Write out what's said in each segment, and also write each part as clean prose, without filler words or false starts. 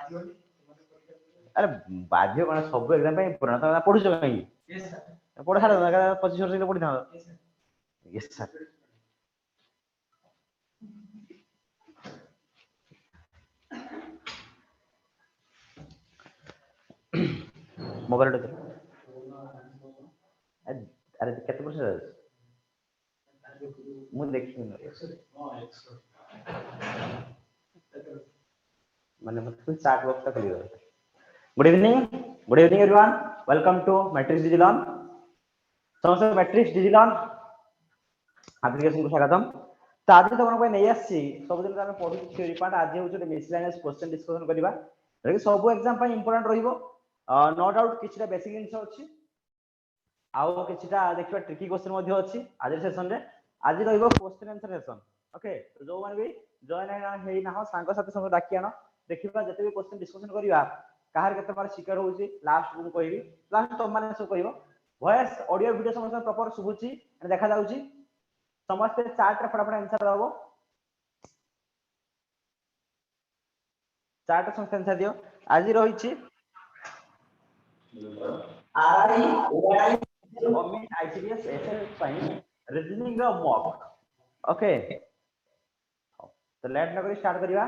अरे बाध्य कोन सब एग्जाम पे पुराना तो पढु छ कहीं यस सर पढा सारा 25 वर्ष पढि था यस सर मोबाइल दे अरे केते परसेंट मु देखि माने मतलब चार्ट बॉक्स का clear good evening everyone welcome to Matrix Digilon समस्त मैट्रिक्स डिजिलॉन एप्लीकेशन को स्वागतम तो आज तुम को नहीं आसी सब दिन हम पढु थ्योरी पार्ट आज होचे मिसलेनियस क्वेश्चन डिस्कशन करबा रे सब एग्जाम पर इंपोर्टेंट रहिबो नो डाउट किछटा बेसिक इनसो अछि आउ किछटा देखबा ट्रिकी क्वेश्चन मध्ये अछि आज सेशन रे आज रहिबो क्वेश्चन आंसर सेशन ओके जो माने भी जॉइन हेई ना हो सांग साथी संग डाकी आनो देखिबा जते भी क्वेश्चन डिस्कशन करबा काहर केते बार शिकार होउची लास्ट को कहबी लास्ट तो माने सब कहबो वॉइस ऑडियो वीडियो समस्त प्रॉपर सुबुची देखा जाउची समस्त चार्ट रे फटाफट आंसर दबो चार्ट समस्त आंसर दियो आज रहिची आरआई ओआई ओमी आईसीडीएस एसएस पाई रीजनिंग रो मॉक ओके तो लेट न करी स्टार्ट करिवा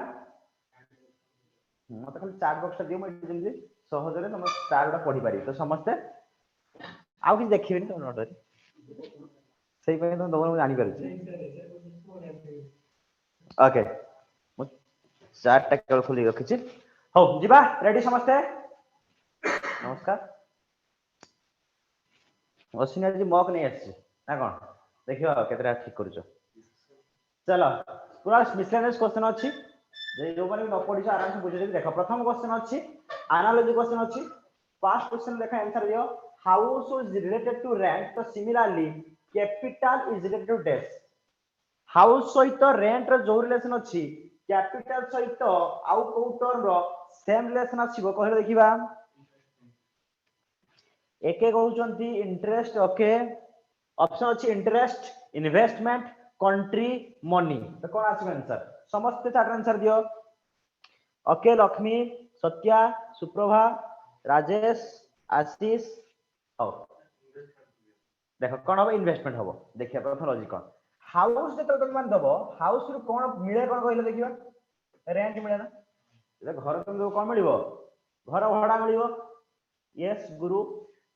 मत खाली चार्ट बॉक्स दियो मैं जल्दी सहज रे तुम चार्ट पढी पारी तो समस्त आउ कि देखिबेनी तो नोट सही पे तो दबो जानि पारछि ओके मु चार्ट टेकल खोली रखिछि हो जिबा रेडी समस्त नमस्कार असिना जी मॉक नहीं आछि ना कोन देखियो केतरा ठीक करछो चलो पूरा मिसलेनियस क्वेश्चन अछि जे जो माने न पढिछ आराम से बुझे देखो प्रथम क्वेश्चन अछि एनालॉजी क्वेश्चन अछि फर्स्ट क्वेश्चन देखा आंसर दियो house is related to rent तो similarly capital is related to debt house सहित रेंट रो जो रिलेशन अछि कैपिटल सहित आउ को टर्म रो सेम रिलेशन आछिबो कहले देखिबा एके कहउचंती इंटरेस्ट ओके ऑप्शन अछि इंटरेस्ट इन्वेस्टमेंट कंट्री मनी तो कोन आछिबो आंसर समस्त चार्ट आंसर दियो ओके लक्ष्मी सत्या सुप्रभा राजेश आशीष हो देखो कोन हो इन्वेस्टमेंट हो देखिया प्रथम लॉजिक कोन हाउस जे तुम मान दबो हाउस रु कोन मिले कोन कहले देखिबा रेंट मिले ना जे घर तुम कोन मिलिबो घर भड़ा मिलिबो यस गुरु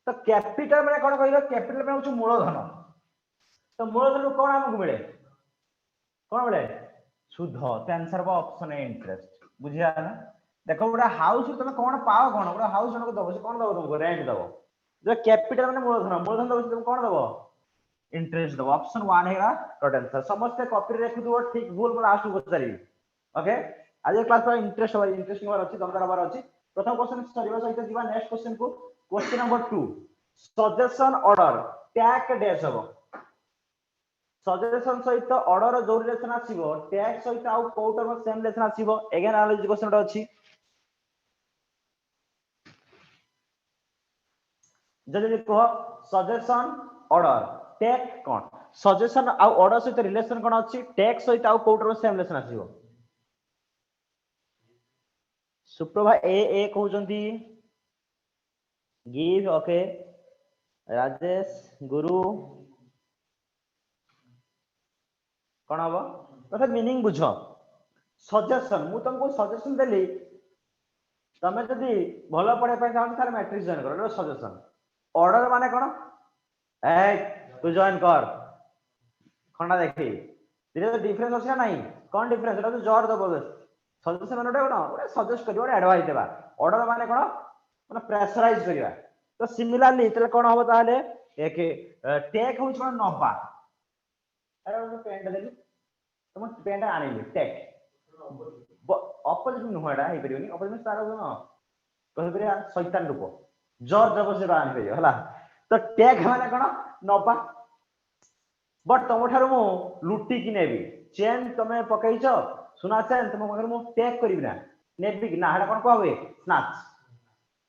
तो कैपिटल माने कोन कहले कैपिटल माने होछ मूलधन तो मूलधन कोन हमकु मिले कोन मिले शुद्ध तो आंसर बा ऑप्शन ए इंटरेस्ट बुझिया ना देखो बड़ा हाउस तुम कोन पाओ कोन बड़ा हाउस जनको दबो कोन दबो तुमको रेंट दबो जो कैपिटल माने मूलधन दबो तुम कोन दबो इंटरेस्ट दबो ऑप्शन 1 हेगा राइट आंसर समस्त कॉपी रे लिखु दो ठीक भूल पर लास्ट को बतारी ओके आज क्लास पर इंटरेस्ट होय इंटरेस्टिंग बार अछि दमदार बार अछि प्रथम क्वेश्चन सरिबा सहित जीवा नेक्स्ट क्वेश्चन को question number 2 suggestion order tag dash हो सजेशन सहित ऑर्डर जो रिलेशन आसीबो टैग सहित आउ कोटर सेम रिलेशन आसीबो अगेन एनालिसिस क्वेश्चन अछि जल्दी कहो सजेशन ऑर्डर टैग कोन सजेशन आउ ऑर्डर सहित रिलेशन कोन अछि टैग सहित आउ कोटर सेम रिलेशन आसीबो सुप्रभा ए कहउचंती गिव ओके राजेश गुरु कोन हबो तथा मीनिंग बुझो सजेशन मु तुमको सजेशन देली तमे जदी भलो पढे पय चाहन तार मैट्रिक्स जॉइन करो सजेशन ऑर्डर माने कोन ए तू जॉइन कर खंडा देखी धीरे डिफरेंस अछि ना नहीं कोन डिफरेंस एटा तो जोर जबरदस्त सजेशन माने कोन सजेस्ट करियो एडवाइस देबा ऑर्डर माने कोन माने प्रेशराइज करिया तो सिमिलरली तले कोन होबो ताले एक टेक होछ कोन नबा अरे मैं पेंट देली तुम पेंट आनिली टेक ऑपोजिट नु होडा हे परियोनी ऑपोजिट तार हो न कहि परिया शैतान रूप जोर जबरदस्ती आनि परियो हला तो टेक माने कोन नबा बट तुम ठारो मु लुटी कि नेबी चेन तमे पकैछो सुना चेन तुम मगर मु टेक करबी ना नेबी कि ना हडा कोन को होवे स्नैच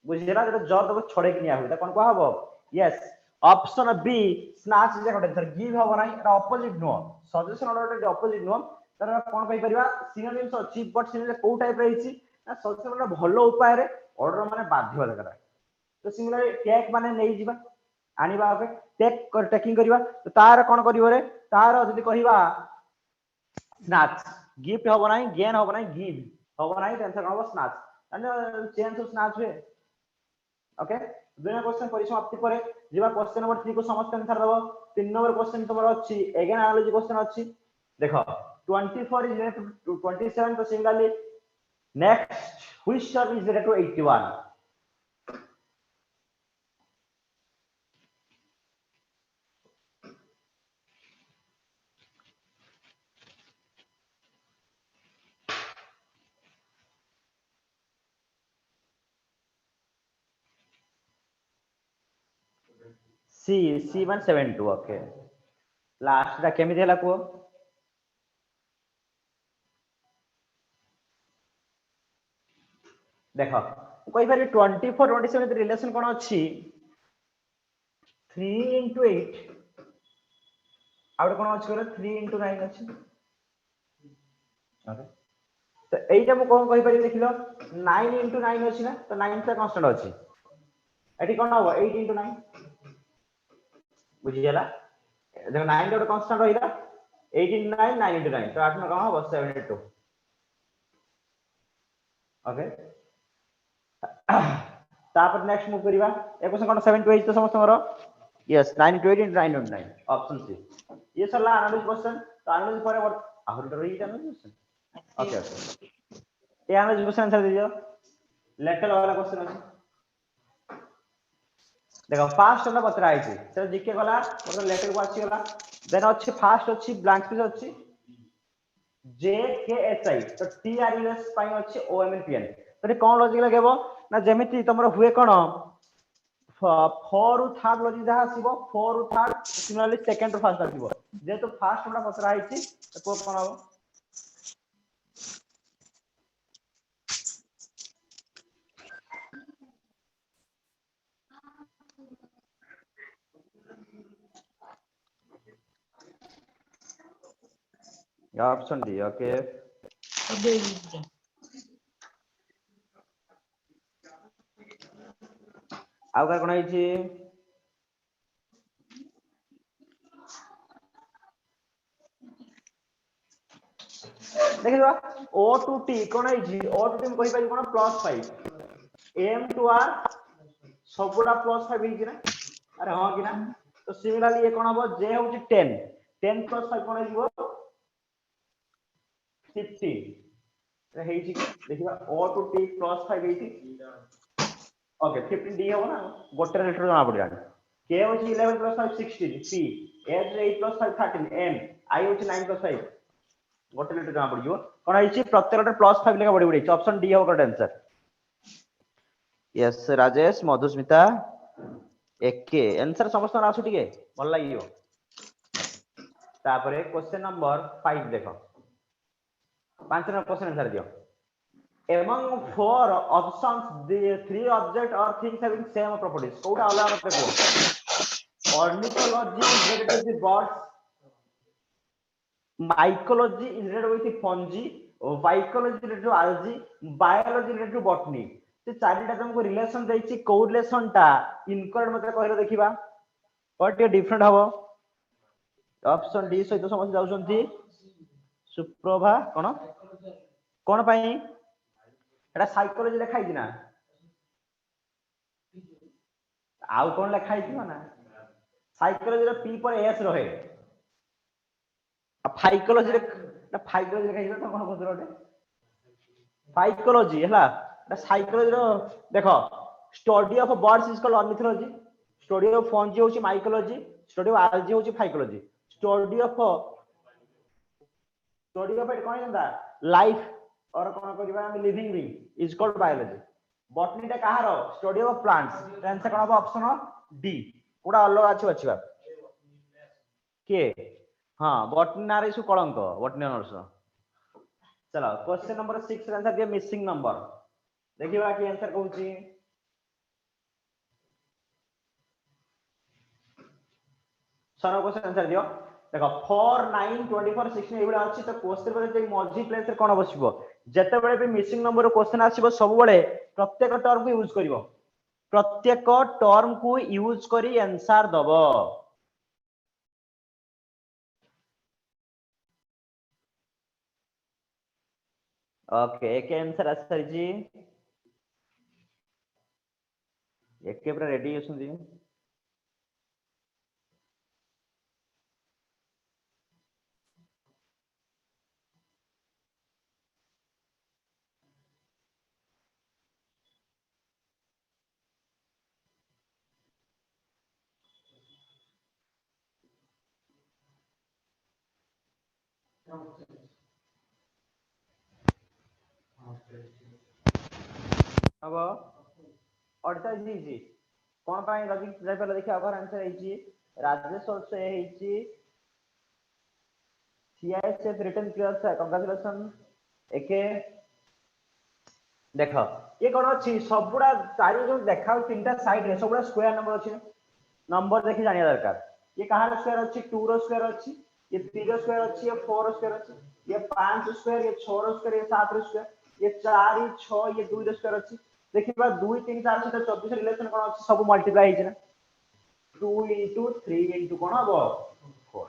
बुझिला जे जोर दब छोड़े कि निया होता कोन को हबो यस ऑप्शन बी स्नैच जे कोन आंसर गिव हबो नाही एटा ऑपोजिट नो सजेशन ऑर्डर ऑपोजिट नो तर कोन कहि परिबा सिनोनिम्स अछि बट सिनोनिम्स को टाइप रहिछि ना सबसे भलो उपाय रे ऑर्डर माने बाध्य दरकार तो सिमिलरली टेक माने नै जिबा आनिबा ओके टेक टेकिंग करबा तो तार कोन करिवो रे तार जदी कहिबा स्नैच गिफ्ट होबो नाही गेन होबो नाही गिव होबो नाही आंसर होबो snatch and change to snatch वे ओके दुना क्वेश्चन परिसमाप्ति परे जिबा क्वेश्चन नंबर 3 को समस्त आंसर दबो 3 नंबर क्वेश्चन तमरो अछि अगेन एनालॉजी क्वेश्चन अछि देखो 24 इज रिलेटेड टू 27 तो similarly next which term is related to 81 C C172 okay last दा केमिति हला को देखो कोई बार 24 27 रिलेशन कोन अछि 3 into 8 आउट कोन अछि करे 3 into 9 अछि ओके तो एटा मु कोन कहि पारि देखिलो 9 into 9 अछि ना तो 9 ता कांस्टेंट अछि एठी कोन हो 8 into 9 बुझि गेला देखो 9 टा कांस्टेंट रहिला 8 into 9 9 into 9 तो 8 में कोन हो 72 ओके तापर नेक्स्ट मूव करिवा ए क्वेश्चन कोन 78 तो समस्त हमरो yes 9 into 8 into 9 into 9 option C ये सरला एनालिसिस क्वेश्चन तो एनालिसिस पर आहुर तो रही एनालिसिस क्वेश्चन ओके ओके ये एनालिसिस क्वेश्चन आंसर दीजिए लेटर वाला क्वेश्चन है देखो फास्ट वाला बतरा है छी सर जीके गला मतलब लेटर को आसी गला देन अछि फास्ट अछि ब्लैंक स्पेस अछि जे के एच आई तो टी आर यू एस पाई अछि O M N P N तो कोन लॉजिक लगेबो ना जेमिति तमरो हुए कोन 4 रु थर्ड लॉजिक जहा आसीबो 4 रु थर्ड सिमिलरली सेकंड रु फर्स्ट आसीबो जे तो फास्ट वाला बतरा है छी तो कोन हो ऑप्शन डी ओके आउ कोन है छी देखिबा O to T कोन है छी O to T में कहि पाइ कोन +5 M to R सबुडा +5 ही कि ना अरे हां कि ना तो सिमिलरली ये कोन हो J हो 10 10 + 5 कोन हो 15 हे छी देखिबा O to T +5 हे छी ओके 15 D हो ना गोटे लेटर जमा पड़ जानी K हो 11 + 5 16 P H 8 + 5 13 M I हो 9 + 5 गोटे लेटर जमा पड़ जिवो कोन है प्रत्येक +5 लेखा बड़ी बड़ी ऑप्शन डी हो correct answer yes Rajesh Madhusmita एके आंसर समस्त आसु टिके भल लागियो तापरे क्वेश्चन नंबर 5 देखो 5 नंबर क्वेश्चन आंसर दियो among four options the three object or things having same properties कोडा अलग मत देखो ornithology is related to the birds mycology is related with the fungi mycology related to algae biology related to botany से चारिटा तुमको relation देछि को relation टा इनकरेक्ट मते कहलो देखिबा और टे डिफरेंट हबो ऑप्शन डी सहित समझ जाउछंती सुप्रभा कोन कोन पई एटा साइकोलॉजी लिखाइ दिना आउ कोन लिखाइ दिना ना साइकोलॉजी रे पी पर एस रहे फाइकोलॉजी रे ना फाइकोलॉजी लिखाइ दिना कोन बदरोटे फाइकोलॉजी हला साइकोलॉजी रो देखो study of birds is called ornithology study of fungi होची माइकोलॉजी स्टडी ऑफ एल्गी होची फाइकोलॉजी स्टडी ऑफ इट कोन जंदा लाइफ और कोन करबा हम living being is called biology botany टा कहारो स्टडी ऑफ प्लांट्स आंसर कोन हो ऑप्शन डी कोडा अलग अछि बछिबा के हां बॉटनी नारे सु कलंक बॉटनी ऑनर्स चलो क्वेश्चन नंबर 6 रे आंसर दिए मिसिंग नंबर देखिबा कि आंसर कहूची सर क्वेश्चन आंसर दियो देखो 4 9 24 16 एबडा अछि त क्वेश्चन पर जे मल्टी प्लेस रे कोन बसिबो ଯେତେବେଳେ ବି ମିସିଂ नंबर क्वेश्चन आसीबो सब बेले प्रत्येक टर्म को यूज करिवो प्रत्येक टर्म को यूज करी आंसर दबो ओके एक आंसर आसर जी एक पूरा रेडी अछंती अब 48 जी कोन पाई लॉजिक ट्राई पहले देखिए अगर आंसर है जी राजेश also है जी CISF return clear sir congratulation एके देखो ये कोन अछि सबुडा चारि जो देखा तीनटा साइड रे सबुडा स्क्वायर नंबर अछि नंबर देखि जानिया दरकार ये कहार स्क्वायर अछि 2 रो स्क्वायर अछि ये 3 रो स्क्वायर अछि ये 4 रो स्क्वायर अछि ये 5 स्क्वायर ये 6 रो स्क्वायर ये 7 रो स्क्वायर ये 4 ये 6 ये 2 रो स्क्वायर अछि देखिबा 2 3 4 से 24 रिलेशन कोन अछि सब मल्टीप्लाई हिजना 2 into 3 into कोन हबो 4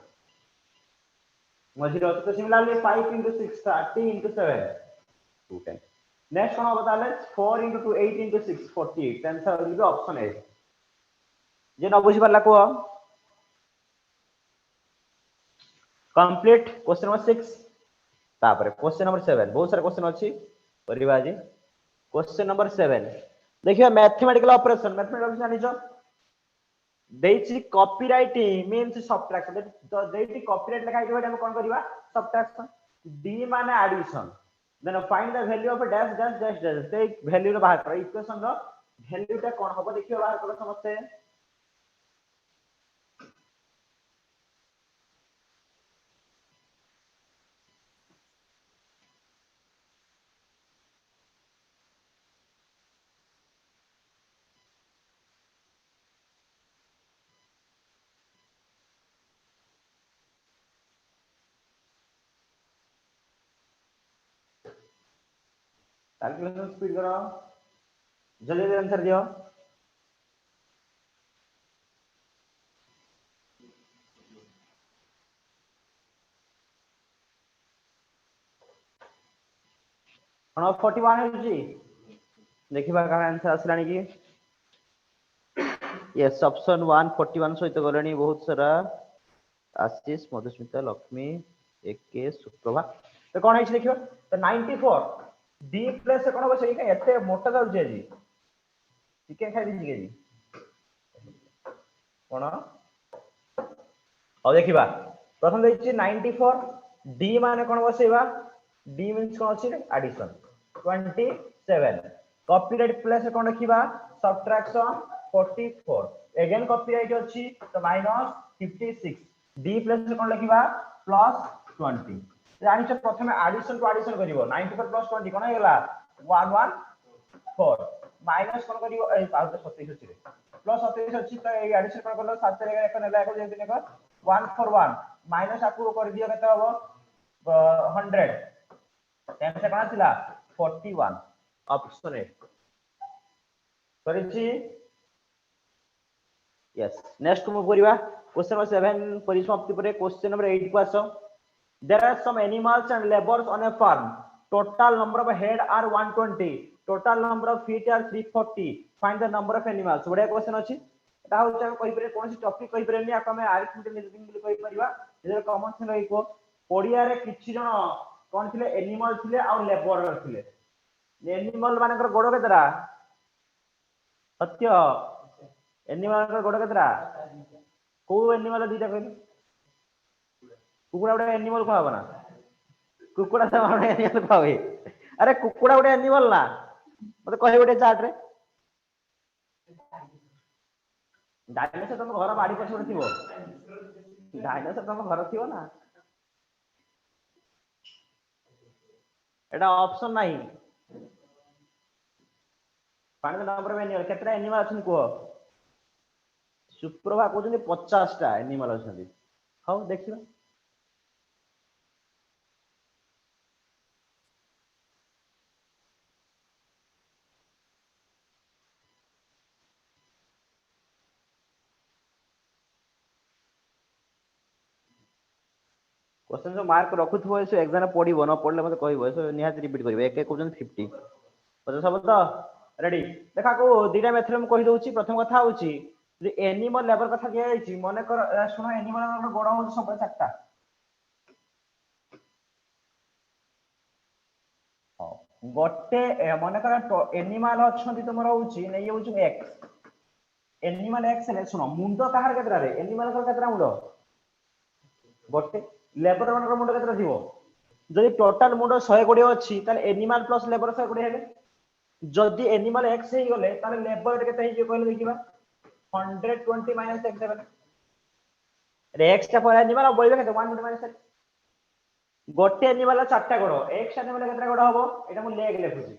मझिरे अछि तो सिमिलरली 5 into 6 30 into 7 210 नेक्स्ट कोन हबो ताले 4 into 2 8 into 6 48 answer will be option A जे न बुझी परला को कंप्लीट क्वेश्चन नंबर 6 तापर क्वेश्चन नंबर 7 बहुत सारा क्वेश्चन अछि परिबा जी क्वेश्चन नंबर 7 देखिए मैथमेटिकल ऑपरेशन जानि जो देछि कॉपीराइट मींस सब्ट्रैक्शन तो देछि कॉपीराइट लिखा है हम कोन करबा सब्ट्रैक्शन डी माने addition then find the value of dash dash dash dash ते वैल्यू रे बाहर कर इक्वेशन रो वैल्यू टा कोन होबो देखियो बाहर कर समझते कैलकुलेशन स्पीड करो जल्दी जल्दी आंसर दियो कोन 41 है जी देखिबा का आंसर आसलानी की यस ऑप्शन 141 सहित गलणी बहुत सारा आशीष मधुस्मिता लक्ष्मी एके सुप्रभा तो कौन है देखियो तो 94 डी प्लस कौन हो सही एते मोटा जाउछे जी चिकन खाइ दी जी कौन और देखिबा प्रथम देखि 94 डी माने कौन बसेबा डी मींस कौन अछि एडिशन 27 कॉपीराइट प्लस कौन रखिबा सब्ट्रैक्शन 44 अगेन कॉपीराइट अछि तो माइनस 56 डी प्लस कौन लिखिबा प्लस 20 जानि छ प्रथमे एडिशन टू एडिशन करिवो 94 प्लस 20 कोन हेला 114 माइनस कोन करिवो ए 27 अछि रे प्लस 27 अछि त ए एडिशन कोन करलो 7 रे 1 नेला 1 जेति नेक 141 माइनस आकु कर दियो केते हबो 100 टेन से कोन थिला 41 ऑप्शन ए करिछि यस नेक्स्ट मूव करिवा क्वेश्चन नंबर 7 परिसमाप्ति परे क्वेश्चन नंबर 8 को आसो there are some animals and laborers on a farm total number of head are 120 total number of feet are 340 find the number of animals बडे question अछि एटा हो हम कहि परे कोनसी टॉपिक कहि परे नि आ हम अरिथमेटिक रीजनिंग बोली कहि परिबा जे कॉमन सेंस रही को पडिया रे किछि जण कोन थिले एनिमल थिले आ लेबरर थिले एनिमल मानकर गोड़ केतरा सत्य एनिमल मानकर गोड़ केतरा को एनिमल दीटा कहली कुकुड़ा उडा एनिमल को हबना कुकुड़ा से माने एनिमल को हबे अरे कुकुड़ा उडा एनिमल ना मते कहि उडे चार्ट रे डायनासोर तुम घर बाड़ी पछ उडे थिबो डायनासोर तुम घर थिबो ना एटा ऑप्शन नाही पानी नंबर में एनिमल केतरा एनिमल अछन को सुप्रभा कहउछन 50 टा एनिमल अछन हाउ देखिबा क्वेश्चन जो मार्क रखुथबो एसो एग्जाम पढिबो न पढले मते कहइबो एसो निहात रिपीट करिवे एक एक क्वेश्चन 50 पचास सब तो रेडी देखा को दीटा मेथड में कहि दउची प्रथम कथा होची जे एनिमल लेबर कथा दिया जायची मने कर सुनो एनिमल गोड़ हो सब चारटा गोटे मन कर एनिमल अच्छा तुम रोचे नहीं हूँ एक्स एनिमल एक्स है सुनो मुंड कहार केतरा रे एनिमल कर केतरा मुंड गोटे लेबर मानकर मुंड केतरा थिबो जदि टोटल मुंड 120 अछि ताले एनिमल प्लस लेबर 120 हेले जदि एनिमल एक्स हे गले ताले लेबर केते हे कहले देखिबा 120 माइनस एक्स हेबे रे एक्स टा पर एनिमल और बोलबे केते 120 माइनस गोटे एनिमल चारटा गोड़ एक्स एनिमल केतरा गोड़ हबो एटा मु लेग लेखुची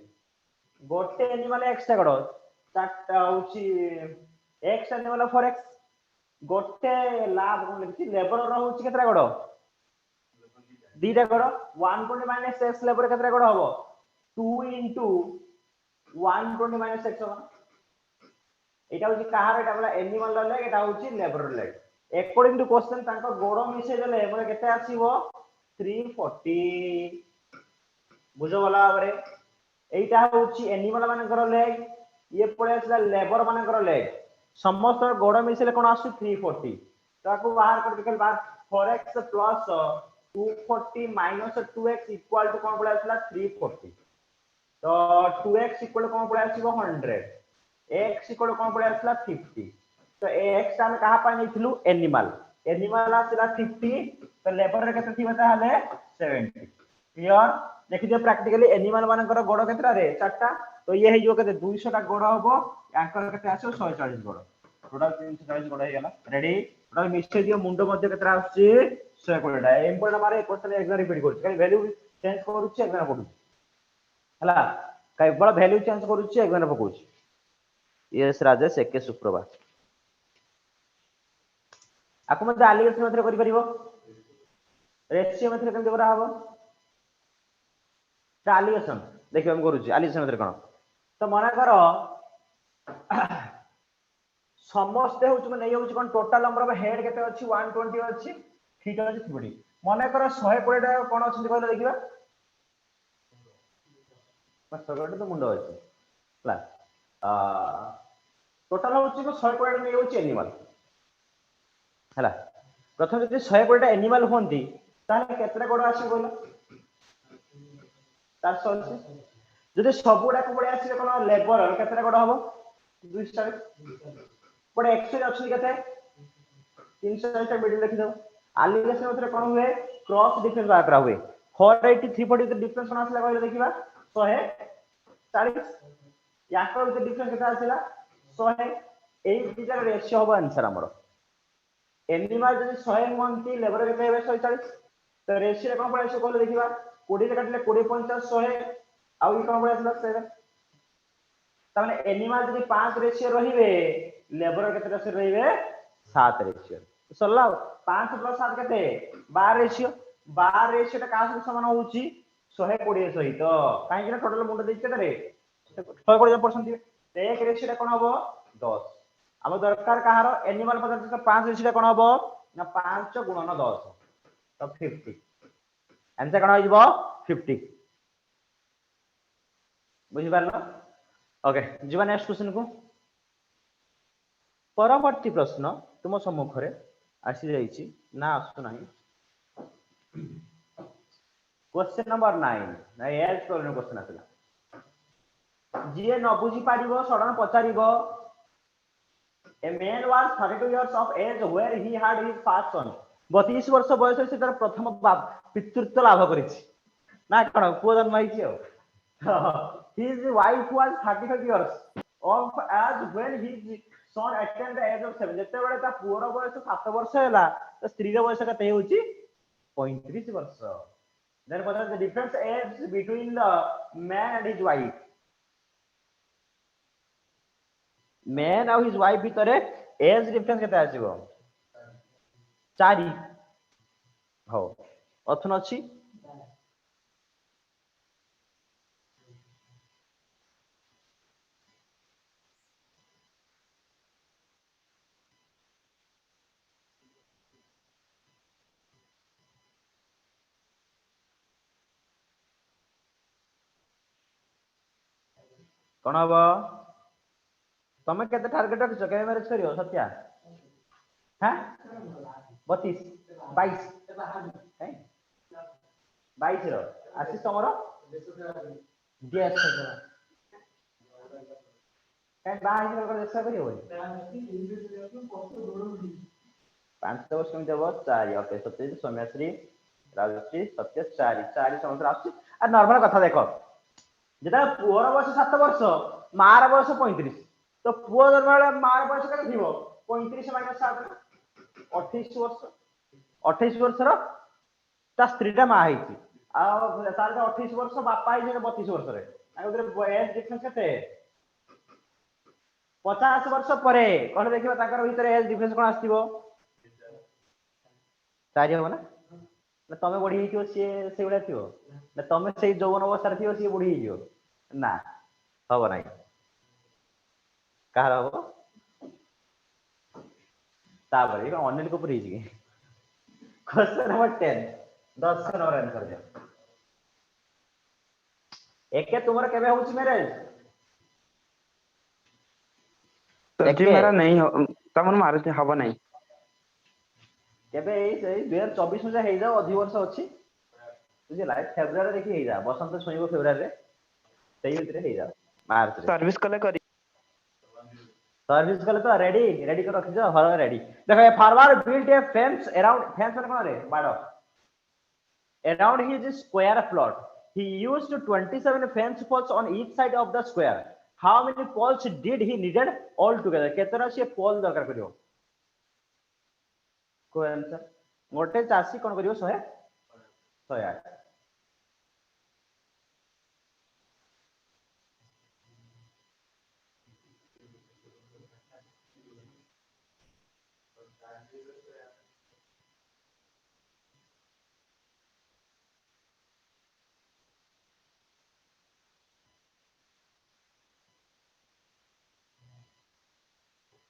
गोटे एनिमल एक्स टा गोड़ चारटा होची एक्स एनिमल फॉर एक्स गोटे लाभ कोन लिखि लेबर रो होची केतरा गोड़ दीटा गोड़ 120 माइनस एक्स लेबर केतरा गोड़ हबो 2 into 120 माइनस एक्स हबो एटा होची कहार एटा बोला एनिमल लेग एटा होची लेबर लेग अकॉर्डिंग टू क्वेश्चन तांको गोड़ मिसे देले मोरे केते आसीबो 340 बुझो वाला बरे एटा होची एनिमल मानकर लेग ये पळे आसला लेबर मानकर लेग समस्त गोड़ मिसले कोन आसु 340 ताको बाहर कर निकल बात 4x plus 240 minus 2x equal to कोन पळे आसला 340 तो 2x इक्वल कोन पळे आसीबो 100 x इक्वल कोन पळे आसला 50 तो x हम कहा पा निथिलु एनिमल एनिमल आसला 50 तो लेबर रे केते थिबा ताले 70 क्लियर देखि जे प्रैक्टिकली एनिमल मानकर गोड़ केतरा रे चारटा तो ये हे जो केते 200 टा गोड़ हबो यांकर केते आसो 140 गोड़ टोटल 340 गोड़ हे गेला रेडी टोटल मिस्टेक दियो मुंडो मध्ये केतरा आसी 120 टा इंपोर्टेंट मारे क्वेश्चन एग्जाम रिपीट करछ काई वैल्यू चेंज करूछ एग्जाम पडू हला काई बड़ वैल्यू चेंज करूछ एग्जाम पकोछ यस राजेश एके सुप्रभात आपको मते एलिगेशन मेथड करि परिबो रेशियो मेथड केमते करा हबो एलिगेशन देखियो हम करूची एलिगेशन मेथड कोन तो मना करो समस्त होउछ माने होउछ कोन टोटल नंबर ऑफ हेड केते अछि 120 अछि फीट अछि 340 मने करो 120 टा कोन अछि कहले देखिबा बस 120 तो मुंडो अछि ला टोटल होउछ 120 नै होउछ एनिमल हला प्रथम जदि 120 टा एनिमल होंती ताले केतरा गोड़ आसी बोलो 480 जदि सबुडा को पळे आसी कोन लेबर केतरा गोड़ हबो 240 पड़े एक्स अछि केते 340 टा मिडिल लिखि दो एलिगेशन मतलब कोन हुए क्रॉस डिफरेंस बात करा हुए 480 340 के डिफरेंस कोन आसला कहले देखिबा 140 याकर के डिफरेंस केता आसला 100 एई दिटा रेशियो होबो आंसर हमरो एनिमल जदि 100 होंती लेबर केते हेबे 140 तो रेशियो कोन पळे कहले देखिबा 20 रे काटले 20 50 100 आउ कोन पळे आसला 7 तने एनिमल जदि 5 रेशियो रहिबे लेबर केते रेशियो रहिबे 7 रेशियो सरला 5 + 7 केते 12 रेशियो 12 रेशियो ता का समान होउची 120 सहित काहे कि टोटल मुंड देख केते रे 120% दिबे एक रेशियो ता कोन हबो 10 हम दरकार कहारो एनिमल पदार्थ तो 5 रेशियो ता कोन हबो ना 5 × 10 तो 50 आंसर कोन होइबो 50 बुझि पारलो ओके जीवा नेक्स्ट क्वेश्चन को परवर्ती प्रश्न तुम सम्मुख रे आसी जाईची ना आसु नाही क्वेश्चन नंबर 9 ना एज प्रॉब्लम क्वेश्चन आसला जीए न बुझी पारिबो सडन पचारिबो a man was 32 years of age where he had his first son 32 वर्ष बयस से तार प्रथम पितृत्व लाभ करिछि ना कोन पुओ जन्म होइछि his wife was 35 years of age when his son attained the age of 7 जते बेले ता पुओर बयस 7 वर्ष हैला तो स्त्री रो बयस कते होउची 35 वर्ष then what is the difference age between the man and his wife man और his wife भितरे एज डिफरेंस केते आसीबो 4 हो ऑप्शन अछि कोन हबो तमे केते टारगेट रखिछ केबे मैरिज करियो सत्या हैं 32 22 हैं 22 रो आशीष तमरो DS काय बाहर कर देसा करियो 5 वर्ष में देबो 4 ओके सत्य सौम्यश्री राजश्री सत्य 4 समस्त आसी आ नॉर्मल कथा देखो जेटा पुअर बयस 7 वर्ष मार बयस 35 तो पुअ जन्म बेले मार बयस केते थिबो 35 माइनस 7 28 वर्ष 28 वर्ष रो ता स्त्रीटा मा हेची आ तार 28 वर्ष बापा हे 32 वर्ष रे आ उधर एज डिफरेंस केते 50 वर्ष परे कोन देखिबा ताकर भीतर एज डिफरेंस कोन आस्तिबो 4 हो ना ना तमे बढी हिथियो से सेउडा थियो ना तमे सेई जौवन अवस्था थियो से बढी हिथियो ना हबो नाही कार हबो ताबरे इबा अनिल को पुरी हिची क्वेश्चन नंबर 10 10 नंबर आंसर दे एके तुमर केबे होउची मैरिज जी मेरा नहीं हो तमन मारते हबो नहीं केबे एई 2024 में हे जाओ अधि वर्ष अछि बुझिला फेब्रुआरी देखि हे जा बसंत छुइबो फेब्रुआरी रे सेई भीतर हे जा मार्च रे सर्विस कले करी सर्विस कले तो रेडी कर रखि जा हर रेडी देखो farmer build a fence around fence कोन रे बाडो around his square plot he used 27 fence poles on each side of the square how many poles did he needed all together केतरा से पोल दरकार करियो को आंसर मोटे चासी कोन करियो 100 108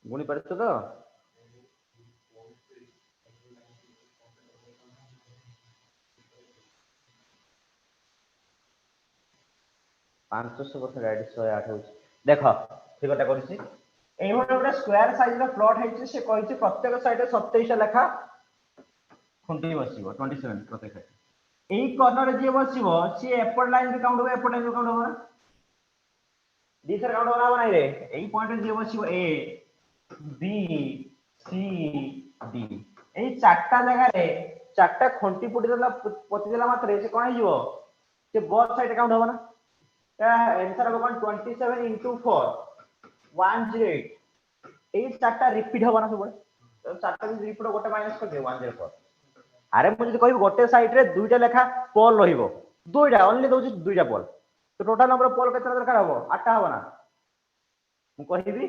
गुणी पड़तो तो 500 वर्ष गाइड 108 हो देखो ठीक कटा करछि एई भले गोटे स्क्वायर साइज रो प्लॉट हेछि से कहिछि प्रत्येक साइड रे 27 लेखा खुंटी बसिबो 27 प्रत्येक साइड एई कॉर्नर रे जे बसिबो सी एपॉइंट लाइन भी काउंट हो एपॉइंट लाइन भी काउंट हो दी सर काउंट होना नहीं रे एई पॉइंट रे जे बसिबो ए बी सी डी एई चारटा जगह रे चारटा खुंटी पुटी देला पति देला मात्रे से कोन हिजो से बोथ साइड काउंट होबो ना आंसर होबो 27 into 4 108 एई चारटा रिपीट होबो ना सब चारटा भी रिपीट गोटे माइनस कर दे 104 अरे मु जदी कहि गोटे साइड रे दुईटा लेखा पोल रहिबो दुईटा ओनली दोछि दुईटा पोल तो टोटल नंबर पोल केतना दरकार होबो 8टा होबो ना मु कहिबी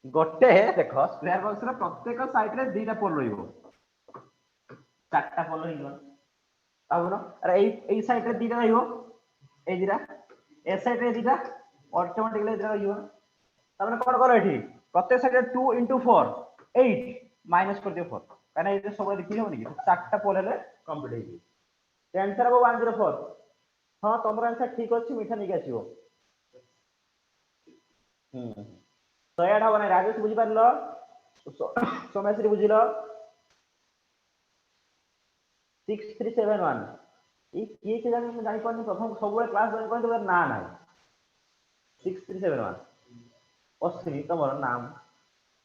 गोटे देखो स्क्वायर बॉक्स रे प्रत्येक साइड रे दुईटा पोल रहिबो चारटा पोल रहिबो अब न अरे एई साइड रे दुईटा रहिबो ए दिरा ए साइड रे दुईटा ऑटोमेटिकली दिरा रहिबो तमने कोन करो एठी प्रत्येक साइड रे 2 into 4 8 माइनस कर दियो 4 काना ए सब देखि होनी कि चारटा पोल हेले कंप्लीट हे जी आंसर हो 104 हां तमर आंसर ठीक अछि मिठा निक आसीबो तो एडा बने राजेश बुझी पारलो सोमेश्री बुझिलो 6371 ई के जानि जानि पानी प्रथम सब क्लास जॉइन करते ना ना 6371 अस्ति तमर नाम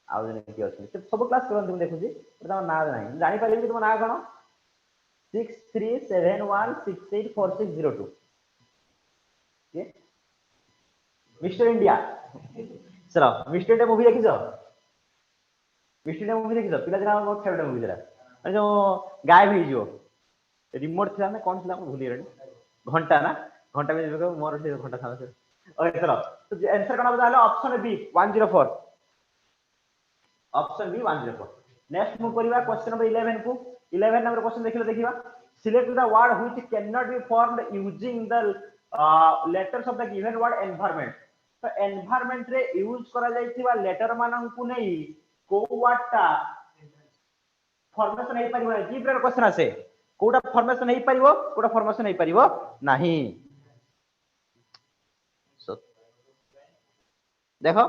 आउ जने कि अछि सब क्लास करन तुम देखु छी तमर नाम नाही जानि पाले कि तुम ना कोन 6371684602 के मिस्टर इंडिया चलो मिस्टर इंडिया मूवी देखिছো मिस्टर इंडिया मूवी देखिছো पिला दिना मोर फेवरेट मूवी जरा जो गायब हो जो रिमोट था ना कौन था भूली रे घंटा ना घंटा में देखो मोर से घंटा था से ओके चलो तो आंसर करना बता लो option B 104 option B 104 next move करिवा क्वेश्चन नंबर 11 को 11 नंबर क्वेश्चन देखिलो देखिबा select the word which can not be formed using the letters of the given word environment तो एनवायरनमेंट रे यूज करा जाइथिबा लेटर मानन को नै को वर्डटा फॉर्मेशन हे परिबो जी प्रेर क्वेश्चन आसे कोटा फॉर्मेशन हे परिबो कोटा फॉर्मेशन हे परिबो नाही देखो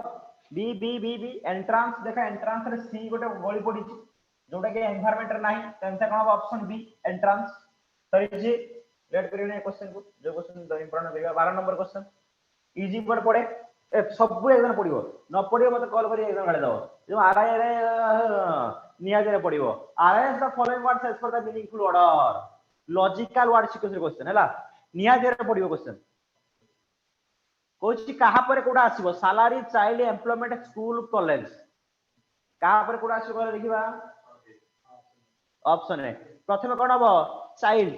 B B B B entrance देखो एंट्रांस रे सी गोटे गली पड़ी जोटा कि एनवायरनमेंट रे नाही तेनसे कोन ऑप्शन बी एंट्रांस सरी जी रेड करियो क्वेश्चन को जो क्वेश्चन द इंपोर्टेंट देगा 12 नंबर क्वेश्चन इजी वर्ड पड़े सब एग्जाम पड़िबो न पड़िबो मते कॉल करी एग्जाम गाड़ी दो जो आरआई रे निया जरे पड़िबो आरआई the following words as per the meaningful order logical word sequence question हैला निया जरे पड़िबो क्वेश्चन कोची कहा पर कोडा आसीबो salary child employment school college कहा पर कोडा आसीबो करे देखिबा ऑप्शन है प्रथम कोन हबो चाइल्ड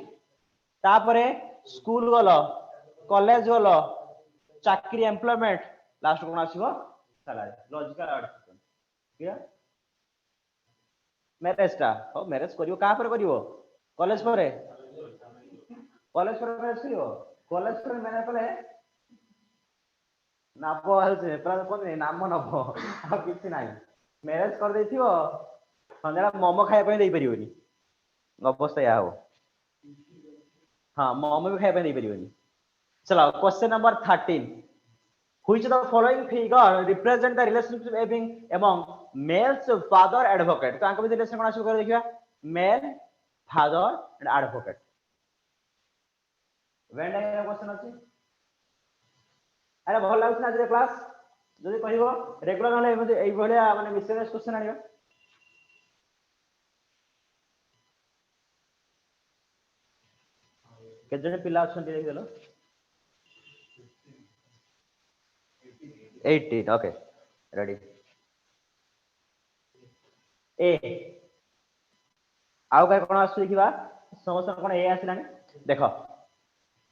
तापरे स्कूल गलो कॉलेज गलो चाकरी एम्प्लॉयमेंट लास्ट कोन आसीबो salary logical word sequence clear marriage टा हो मैरिज करियो कहा पर करियो कॉलेज पर मैरिज करियो कॉलेज पर मैंने पहले नापो हलसे प्लस कोने नाम नबो आ किछि नाही मैरिज कर देथियो संजरा मोमो खाय पे देई परियोनी अवस्था या हो हां मोमो भी खाय पे देई परियोनी चलो question number 13 which of the following figure represent the relationship among males father advocate तो आंक भी रिलेशन कोन आसु कर देखिबा male father and advocate Venn diagram question अछि अरे भल लागुछ ना जे क्लास जदि कहिबो रेगुलर होले एमते एई भलिया माने मिसलेनियस क्वेश्चन आनिबा के जने पिला अछन देखि देलो 18 ओके रेडी ए आउ काय कोन आसु देखिबा समस्त कोन ए आसिलानी देखो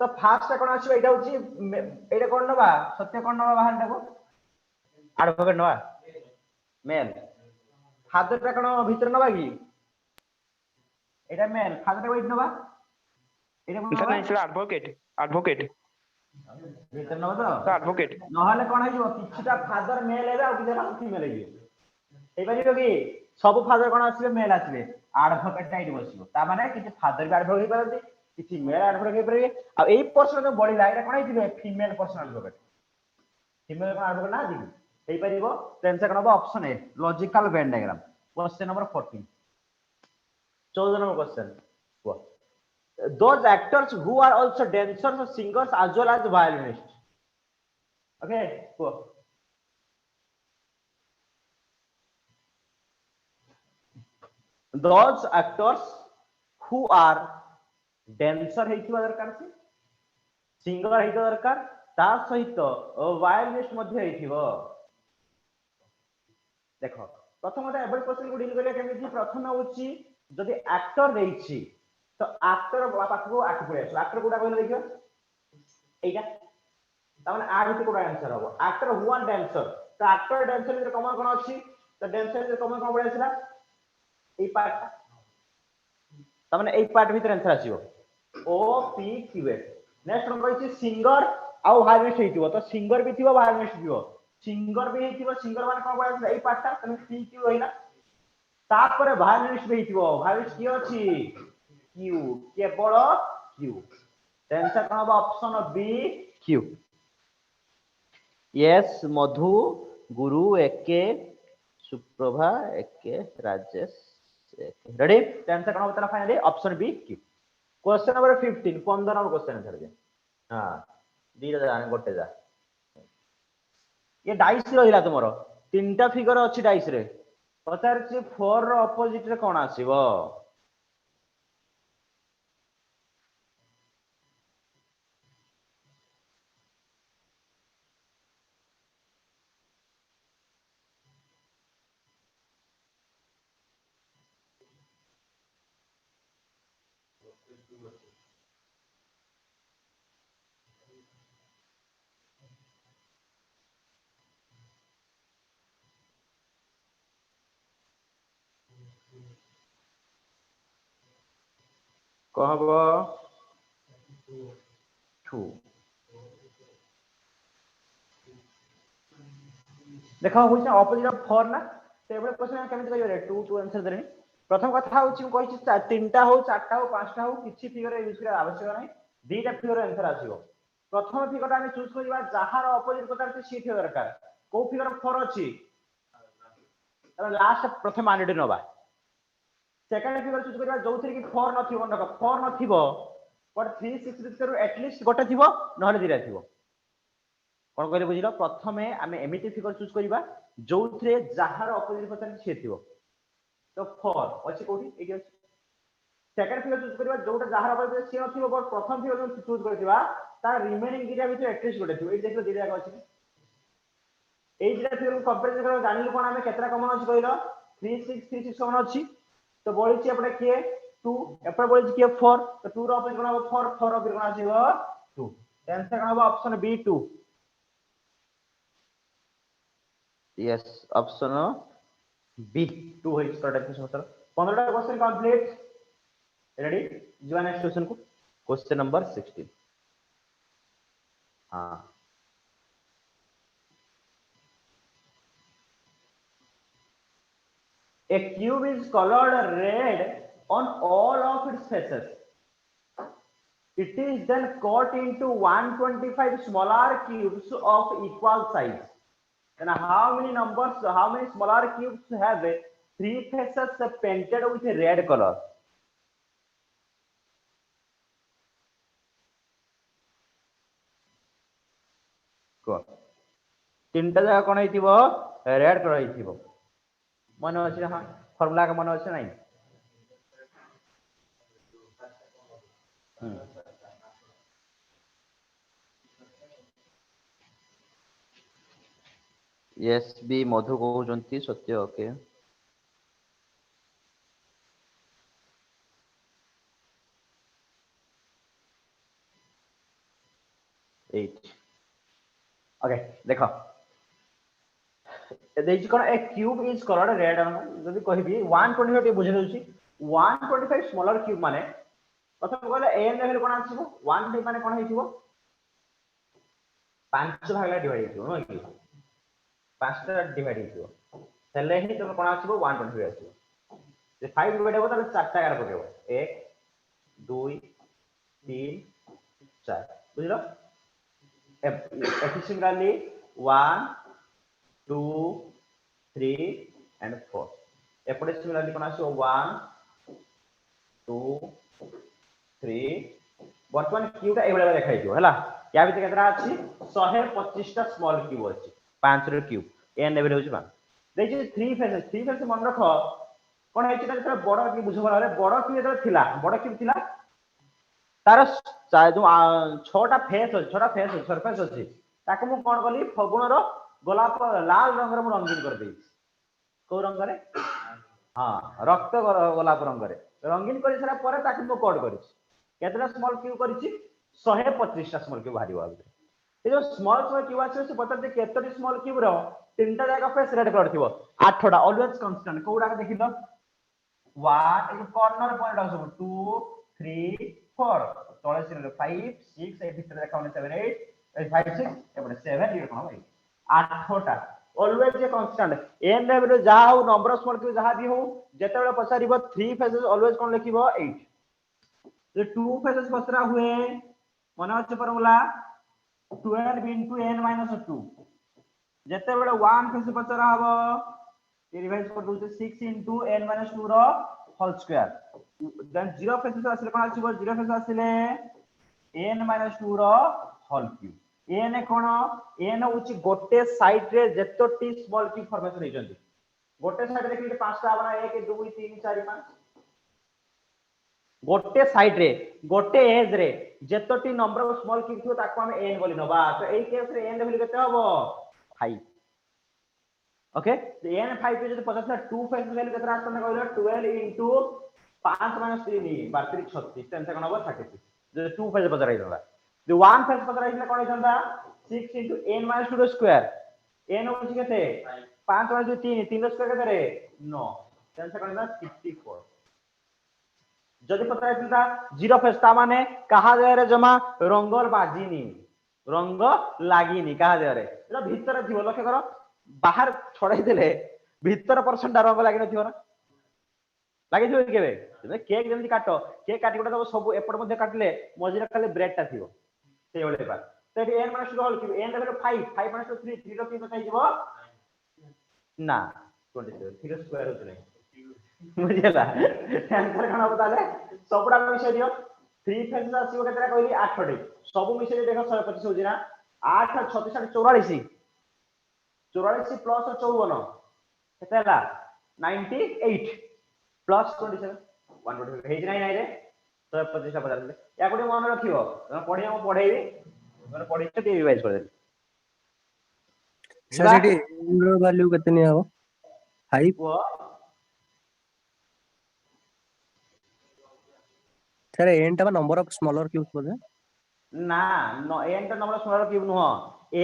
तो फास्ट कोन आसु एटा होची एटा कोन नबा सत्य कोन नबा बाहर देखो एडवोकेट नबा मेल फादर टा कोन भीतर नबा की एटा मेल फादर टा वेट नबा एटा कोन सर नहीं सर एडवोकेट भीतर नबा तो एडवोकेट नहले कोन आइयो किछटा फादर मेल हेबे आ किछटा फीमेल हेबे एई बारी कि सब फादर कोन आसीबे मेल आसीबे एडवोकेट टाइट बसिबो ता माने किछि फादर भी एडवोकेट परନ୍ତି किछि मेल एडवोकेट परबे आ एई पर्सन जो बडी लाइरा कोन आइथिबे फीमेल पर्सन एडवोकेट फीमेल कोन एडवोकेट ना दिबी एई परिबो टेंस कोन हबो option A logical Venn diagram question number 14 14 number question those actors who are also dancers or singers as well as violinists okay go those actors who are dancer हेतिबा दरकार से सिंगर हेतिबा दरकार ता सहित वायलिनिस्ट मध्ये हेतिबो देखो प्रथम तो एवरी क्वेश्चन को डील करिया केमिति प्रथम होची जदि एक्टर देइछि तो एक्टर पाखको आठ पड़े एक्टर कोटा कहले देखियो एटा ता माने आ भितर कोटा आंसर हो एक्टर वन डांसर तो एक्टर डांसर भितर कमन कोन अछि तो डांसर भितर कमन कोन पड़े आछला ए पार्ट ता माने ए पार्ट भितर आंसर आसीबो O P Q S next हम कहै छी सिंगर आ वायलिनिस्ट हेतिबो तो सिंगर भी थिबो वायलिनिस्ट थिबो सिंगर भी हेतिबो सिंगर माने कोन पड़े ए पार्ट ता तने पी क्यू होइला तापर वायलिनिस्ट भी हेतिबो वायलिनिस्ट की अछि Q केवल Q आंसर कौन होगा option B Q yes Madhu Guru एके सुप्रभा एके राजेश रेडी आंसर कौन होता है finally option B Q question number 15 15 number question answer दे हां दीटा जाने गोटे जा ये डाइस रहिला तुमरो तीनटा फिगर अछि डाइस रे पचार से 4 रो अपोजिट रे कोन आसीबो कहबो 2 देखो होइछ ऑपोजिट ऑफ 4 ना टेबल क्वेश्चन केमिति करियो रे 2 2 आंसर देनी प्रथम कथा होछि कहि छी तीनटा हो चारटा हो पांचटा हो किछि फिगर यूज करे आवश्यक नै दीटा फिगर आंसर आसीबो प्रथम फिगर हम चूज करबा जहार ऑपोजिट कथा सी फिगर दरकार को फिगर 4 अछि तब लास्ट प्रथम आनिडी नबा सेकंड फिगर चूज करबा जोथि कि 4 नथिबो न 4 नथिबो बट 3 6 भितर एटलिस्ट गोटे थिबो नहले दिरा थिबो कोन कहले बुझिलो प्रथमे आमे एमिति फिगर चूज करबा जोथि जहार अपोजिट पछन छे थिबो तो 4 अछि कोठी एके अछि सेकंड फिगर चूज करबा जोटा जहार अपोजिट छे नथिबो बट प्रथम फिगर चूज करथिबा तार रिमेनिंग दिरा भितर एटलिस्ट गोटे थिबो ए देखलो दिरा अछि ए दिरा फिगर कंपेयर कर जानिलु कोन आमे केतरा कमन अछि कहलो 3 6 3 6 कमन अछि तो बोली छी अपने के 2 एपर बोली छी के 4 तो 2 रो ऑपोजिट कोन 4 4 रो फिगर कोन आसीबो 2 आंसर कोन होबो option B 2 yes option B 2 है करेक्ट आंसर 15टा क्वेश्चन कंप्लीट रेडी जो नेक्स्ट क्वेश्चन को क्वेश्चन नंबर 16 हां a cube is colored red on all of its faces. It is then cut into 125 smaller cubes of equal size. Then how many smaller cubes have 3 faces painted with a red color? Go. तीनटा जगह कोन हेतिबो red colour हेतिबो मन अछि हां formula का मन अछि नहीं yes B मधु कहउजंती सत्य ओके 8 ओके देखो देछि कोन ए क्यूब इज कलर्ड रेड जदि कहबी 125 बुझे दउछि 125 स्मॉलर क्यूब माने प्रथम कहले एन लेवल कोन आछिबो 125 माने कोन हेतिबो 5 भागला डिवाइड हेतिबो नो कि 5 टा डिवाइड हेतिबो तले ही तुम कोन आछिबो 125 आछिबो जे 5 डिवाइड हेबो तले 4 टा कार पकेबो 1 2 3 4 बुझलो efficiently 1 2 3 and 4 एपटे सिमिलरली कोन आछो 1 2 3 वर्तमान क्यूब एबेला देखाइ दियो हला या भीतर केतरा अछि 125 टा स्मॉल क्यूब अछि 5 रो क्यूब एन लेवल होछि 5 देखि 3 फेस मन रखो कोन हेछि त बड़ की बुझबला रे बड़ क्यूब एत थिला बड़ क्यूब थिला तार जो 6टा फेस अछि 6टा फेस सरफेस अछि ताको मु कोन कली फगुण रो गोलाप लाल रंग रे मु रंगीन कर देई को रंग रे हां रक्त गोलाप रंग रे रंगीन करि सरा परे ताको मु कोड करि केतरा स्मॉल क्यूब करिछि 125 टा स्मॉल क्यूब भारी बाबू ए जो स्मॉल क्यूब अछि से बता दे केतरी स्मॉल क्यूब रो तीनटा जगह फेस रेड कलर थिबो 8टा ऑलवेज कांस्टेंट कोडा के देखिलो 1 ए कॉर्नर पॉइंट आछो 2 3 4 तळे सिर 5 6 ए भीतर देखाउने 7 8 5 6 एपटे 7 ये कोन भाई 8टा always a constant n level जा हो नंबर ऑफ स्मॉल क्यूब जहा भी हो जेतेबेले पसारिबो 3 फेसेस ऑलवेज कोन लिखिबो 8 जे 2 फेसेस पसरा हुए मन अछि फॉर्मूला 12 into n minus 2 जेतेबेले 1 फेस पसरा हबो रिवाइज कर दउ 6 into n minus 2 रो होल स्क्वायर देन 0 फेसेस आसिले कोन आछिबो 0 फेसेस आसिले n minus 2 रो होल क्यूब n कोन n होछि गोटे साइड रे जेतोटी स्मॉल क्यूब फॉर्मेशन हेजंती गोटे साइड रे कि 5 टा बना 1 2 3 4 5 गोटे साइड रे गोटे एज रे जेतोटी नंबर ऑफ स्मॉल क्यूब थियो ताको हम n बोली नबा तो एई केस रे n लेवल केते हबो 5 ओके तो n 5 पे जदि 50 2 फेस वैल्यू केतरा आछन कहलो 12 into 5 minus 3 नी 32 36 टेंस कोन हबो 33 जे 2 फेस बदराई दला जो 1 फेस बदराई ले कोन होइछंदा 6 into n minus 2 square n होछि केते 5 minus 3 3 स्क्वायर केते रे 9 टेंस कोन होइछंदा 64 जदि पता है 0 फेस ता माने कहा जाय रे जमा रंगल बाजीनी रंग लागिनी कहा जाय रे एटा भीतर थिबो लक्ष्य करो बाहर छड़ाई देले भीतर परसेंट रंग लागि न थिबो ना लागि थिबो केबे तबे केक जेमति काटो केक काटी कोटा सब एपट मध्ये काटले मझिरा खाली ब्रेड ता थिबो सेय ओले बा तो एटी n minus 2 whole cube n ର value 5 5 minus 2 3 3 ର क्यूब कत ଯିବ ना 27 3 ର स्क्वायर होत नहीं बुझिला आंसर कौन हो ताले सबुडा मिसे दियो 3 फेज आसीबो केतरा कहली 8 टी सब मिसे देखो 125 होजी ना 8 36 44 44 प्लस 54 केते हला 98 प्लस 27 125 हेज नाही नाही रे 125 पचास या कोडी मन रखिबो पढिया म पढेइबी मन पढि के रिवाइज कर दे सर सेठी ର वैल्यू केते नि हबो 5 वो सर n टा नंबर ऑफ स्मॉलर क्यूब्स बोले ना नो n टा नंबर स्मॉलर क्यूब नुह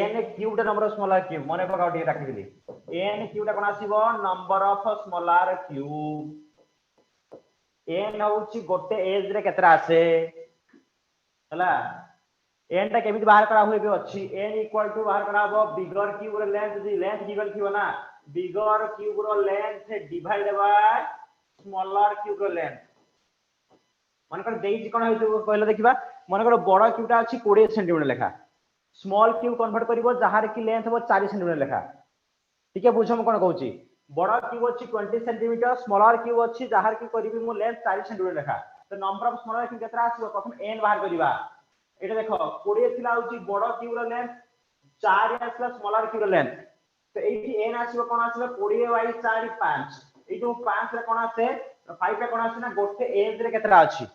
n क्यूब टा नंबर स्मॉलर क्यूब मने पकाउ टी राखि दिली n क्यूब टा कोन आसीबो number of smaller cube n होउची गोटे एज रे केतरा आसे हला n टा केमिति बाहर करा हुए भी अछि n इक्वल टू बाहर करा हबो बिगर क्यूब रो लेंथ दी लेंथ गिवन थिबो ना बिगर क्यूब रो length divide by smaller cube रो लेंथ मन कर देई कोन होइतो कहले देखिबा मन कर बड़ क्यूब टा अछि 20 सेंटीमीटर लेखा स्मॉल क्यूब कन्वर्ट करिवो जहार की लेंथ हो 4 सेंटीमीटर लेखा ठीक है बुझम कोन कहूची बड़ क्यूब अछि 20 सेंटीमीटर स्मॉलर क्यूब अछि जहार की करिवि मो लेंथ 4 सेंटीमीटर लेखा तो नंबर ऑफ स्मॉलर क्यूब केतरा आसीबो प्रथम n बाहर करिबा एटा देखो 20 थिला होची बड़ क्यूब रो लेंथ 4 आसला स्मॉलर क्यूब रो लेंथ तो एठी n आसीबो कोन आसीबो 20 बाई 4 5 एठो 5 रे कोन आसे 5 रे कोन आसे ना गोटे एज रे केतरा अछि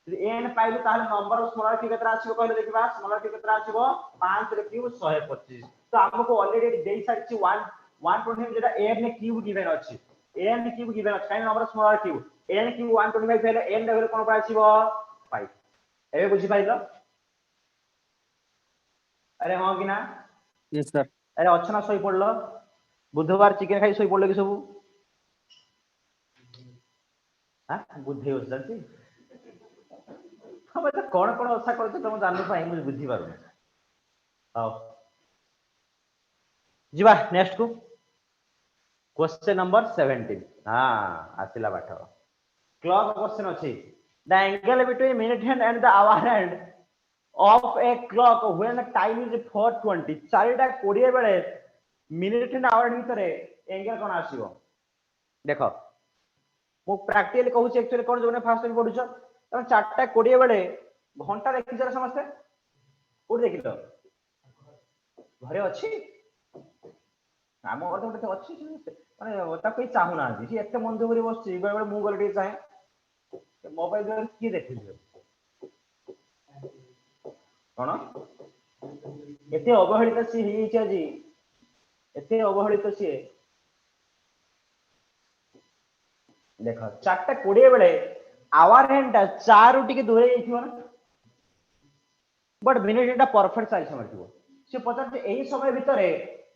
n पाइलु ताले नंबर ऑफ स्मॉलर क्यूब केतरा आसीबो कहले देखिबा स्मॉलर क्यूब केतरा आसीबो 5 रे क्यूब 125 तो हमको ऑलरेडी देई सारछि 120 जेटा n क्यूब गिवन अछि n क्यूब गिवन अछि काई number of smaller cube n cube 125 हेले n लेवल कोन पा आसीबो 5 एबे बुझि पाइलो अरे हां कि ना यस सर अरे अच्छना सोई पड़लो बुधवार चिकन खाई सोई पड़लो कि सब हां बुद्धि हो जल्दी हम तो कोन कोन आशा करछ तुम जानू पाई मुझे बुद्धि पारु आओ जीवा नेक्स्ट को क्वेश्चन नंबर 17 हां आसिला बाठ क्लॉक क्वेश्चन अछि the angle between minute hand and the hour hand of a clock when the time is 4:20 4टा 20 बेले मिनिट एंड आवर भितरे एंगल कोन आसीबो देखो मु प्रैक्टिकली कहू छी एक्चुअली कोन जोने फास्ट टाइम पढुछ त 4टा 20 बेले घंटा देखि जरा समझते कोड देखिलो घरे अछि हम और तो अछि माने ता कोई चाहू ना जी एते मन दुबरी बसछि बेले मु गलटी चाहे मोबाइल द्वारा की देखिलो कोन एते अवहेलित सी हि छि आजी एते अवहेलित सी देखो 4टा 20 बेले आवर हैंड 4 टिके दूरे जाइथिबो ना but minute Etah perfect size समझिबो से पचार जे एही समय भितरे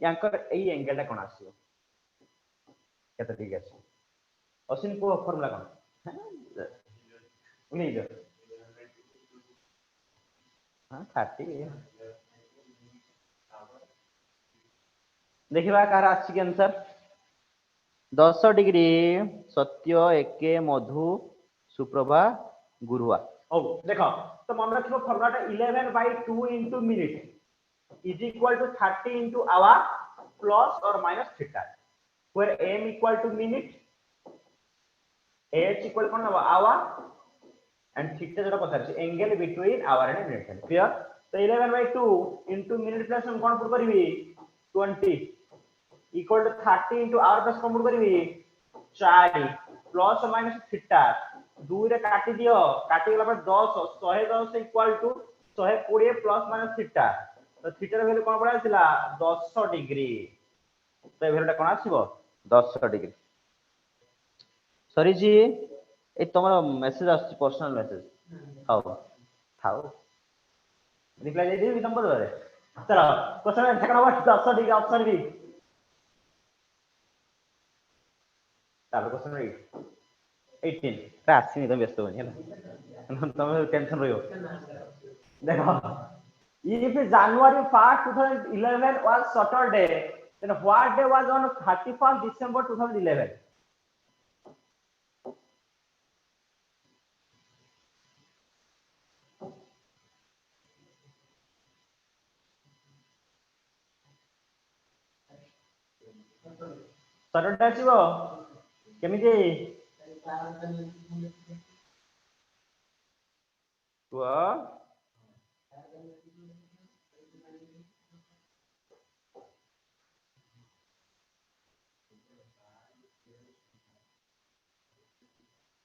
यांकर एही एंगल टा कोन आसीबो केते ठीक अछि असिन को फार्मूला कोन उनी जो हां 30 देखिबा कार आछि के आंसर 10 डिग्री सत्य एके मधु सुप्रभा गुरुवा ओ देखो तो मन रखिबो formula 11/2 into minute is equal to 30 into hour plus और minus theta where m equal to minute h equal कोन आवर and theta जोटा पता छै angle between hour and minute clear तो 11/2 इनटू मिनिट प्लस हम कोन पुट करबी 20 equal to 30 into r plus कम करबी 4 plus minus theta 2 रे काटी दियो काटी गला पर 10 110 equal to 120 plus minus theta तो थीटा रे वैल्यू कोन पड़ा थिला 10 डिग्री तो वैल्यूटा कोन आसीबो 10 डिग्री सॉरी जी ए तमरा मेसेज आछि पर्सनल मेसेज हाउ हाउ रिप्लाई दे देबी नंबर रे चलो क्वेश्चन ठकना 10 डिग्री ऑप्शन बी तापर क्वेश्चन 18 रासिनी तो व्यस्त होनी है तुम टेंशन रहियो देखो if January 1st 2011 was Saturday then what day was on 31st December 2011 Saturday ଆସିବ କେମିତି କୁହ?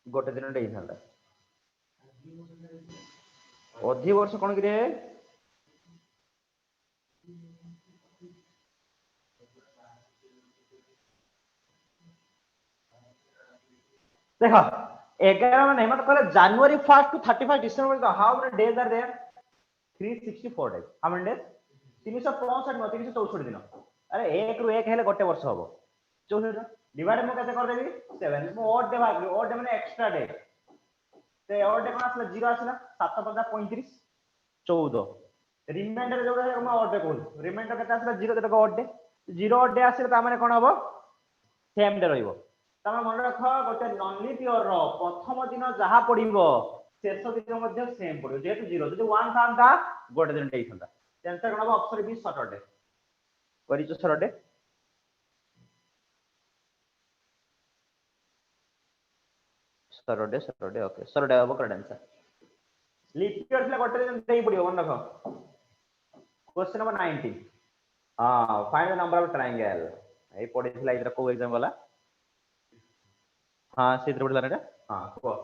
ଗୋଟେ ଦିନ ହେଇଥାନ୍ତା। ଅଧିକ ବର୍ଷ କଣ କିରେ? ଦେଖ 11 ମାନେ ମତେ କହିଲେ ଜାনুଆରୀ 1st to 31st December how many days are there? 364 days. How many days? 365 ନୁହଁ 364 ଦିନ। ଆରେ 1 ରୁ 1 ହେଲେ ଗୋଟେ ବର୍ଷ ହବ। 64 ଡିଭାଇଡ୍ ମୁଁ କେତେ କରିଦେବି 7 ମୁଁ ଅଡ୍ ଡେ ଭାଗିବି ଅଡ୍ ଡେ ମାନେ ଏକ୍ସଟ୍ରା ଡେ। ସେ ଅଡ୍ ଡେ କଣ ଆସିଲା 0 ଆସିଲା 7 ପଞ୍ଚା 35 14 ରିମାଇଣ୍ଡର ଯୋଉଟା ମୁଁ ଅଡ୍ ଡେ କହୁଛି ରିମାଇଣ୍ଡର କେତେ ଆସିଲା 0 କେତେ ଅଡ୍ ଡେ 0 ଅଡ୍ ଡେ ଆସିଲେ ତା ମାନେ କଣ ହବ ସେମ୍ ଡେ ରହିବ। ତମେ ମନେ ରଖ ଗୋଟେ ନନ୍ ଲିପ୍ ଇୟର ର ପ୍ରଥମ ଦିନ ଯାହା ପଡିବ ଶେଷ ଦିନ ମଧ୍ୟ ସେମ୍ ପଡିବ ଯେହେତୁ 0 ଯଦି 1 ଥାନ୍ତା ଗୋଟେ ଦିନ ହେଇଥାନ୍ତା। ଆନ୍ସର କଣ ହବ ଅପସନ ବି ସଟରଡେ। କରିଛୁ Saturday? Saturday Saturday okay Saturday ହବ କରେକ୍ଟ ଆନ୍ସର। ଲିପ୍ ଇୟର ଥିଲେ ଗୋଟେ ଦିନ ଦେଇ ପଡିବ ମନେ ରଖ। क्वेश्चन नंबर 19 हां find the number of triangle ए पढिଥିଲା ଏଇଟା କୋ एग्जाम वाला हां ସେଇଥିରେ ପଢିଥିଲା ଏଟା हां କୁହ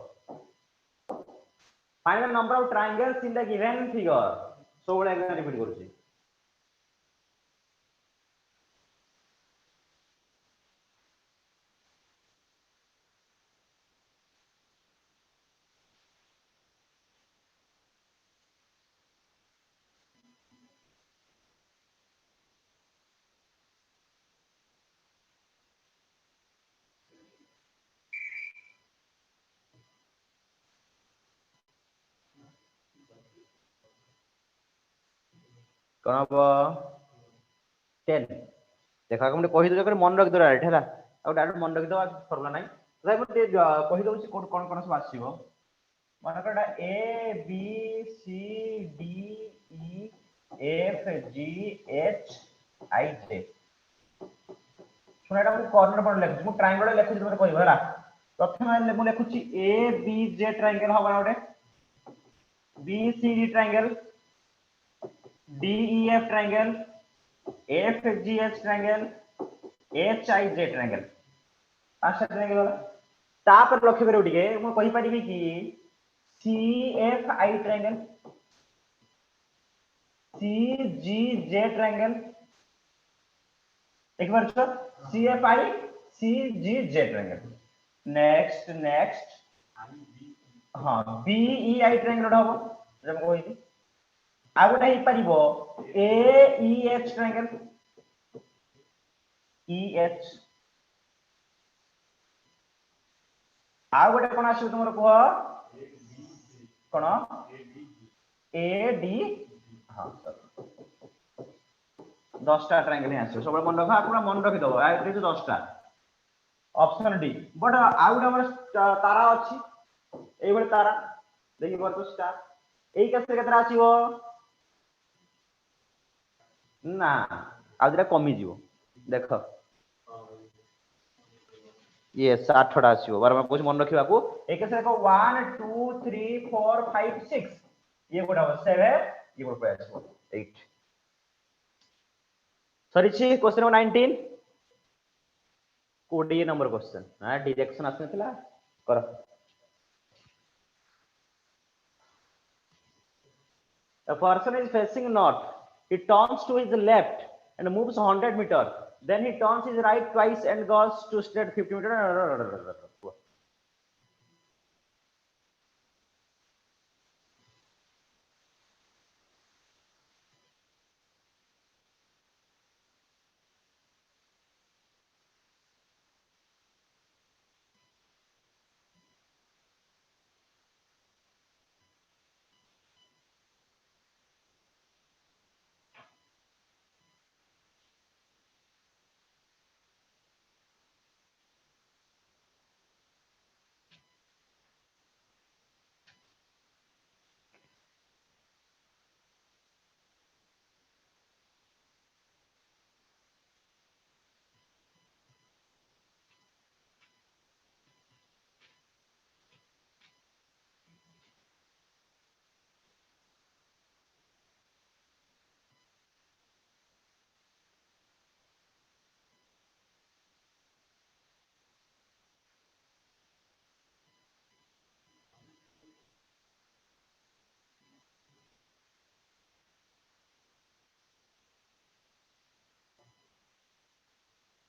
find the number of triangles in the given figure ସବୁବେଳେ ଏକ୍ସାम ରିପିଟ କରୁଛି। कौन हम 10 देखा हम कहि दो मन रखि दो डायरेक्ट हैला आ डायरेक्ट मन रखि दो फॉर्मूला नाही भाई मु कहि दउची कोन कोन सब आसीबो मन करडा A B C D E F G H I J सुनाटा मु कॉर्नर पर लिखुची मु ट्रायंगल लिखुची तमे कहबो हैला प्रथम मु लिखुची ए बी जे ट्रायंगल हबा ओडे B C D triangle DEF triangle, FGH triangle, HIJ triangle. पांचटा ट्रायंगल वाला तापर लक्ष्य करियो टिके मु कहि परिबी कि CFI triangle, CGJ triangle एक बार sir CFI CGJ triangle next हां BEI triangle हबो जे मु कहि आ गोटे ही परिबो AEH ट्रायंगल EH आ गोटे कोन आसी तुमर कह कोन AD हां सर 10टा ट्रायंगल आसी सब मन रखा पूरा मन रखि दो आ एते 10टा ऑप्शन डी बट आ गोटे हमर तारा अछि एई बडे तारा देखि परतो स्टार एई केते केतरा आसीबो ना आ जरा कमी जीवो देखो यस 8टा आसीबो बार बार कुछ मन रखिबा को एक से देखो 1 2 3 4 5 6 ये गोटा 7 ये गोटा आसीबो 8 सरीछि क्वेश्चन नंबर 19 20 नंबर क्वेश्चन हां डायरेक्शन आसनथिला कर A person is facing north. He turns to his left and moves 100 meter. Then he turns his right twice and goes to straight 50 meter.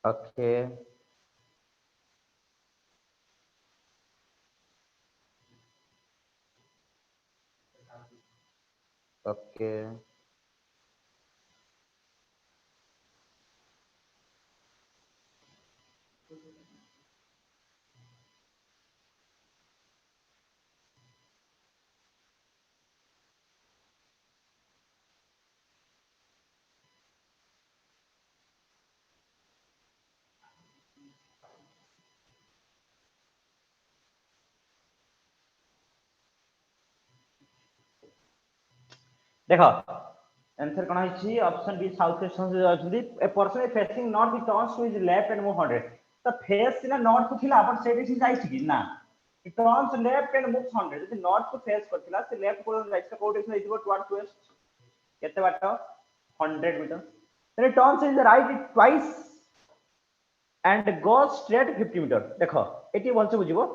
Okay okay देखो answer कोन है option B south west जाउछंदी a person is facing north the turns to his left and move 100 तो face सिना north को थिला but से DC जाई छी ना टर्न्स लेफ्ट एंड मूव 100 जदि नॉर्थ को फेस करथिला से लेफ्ट को जाई से को डिरेक्शन आइबो टुवर्ड्स वेस्ट केते बाट 100 metre then it turns in the right twice and goes straight 50 metre देखो एटी भलसे बुझिबो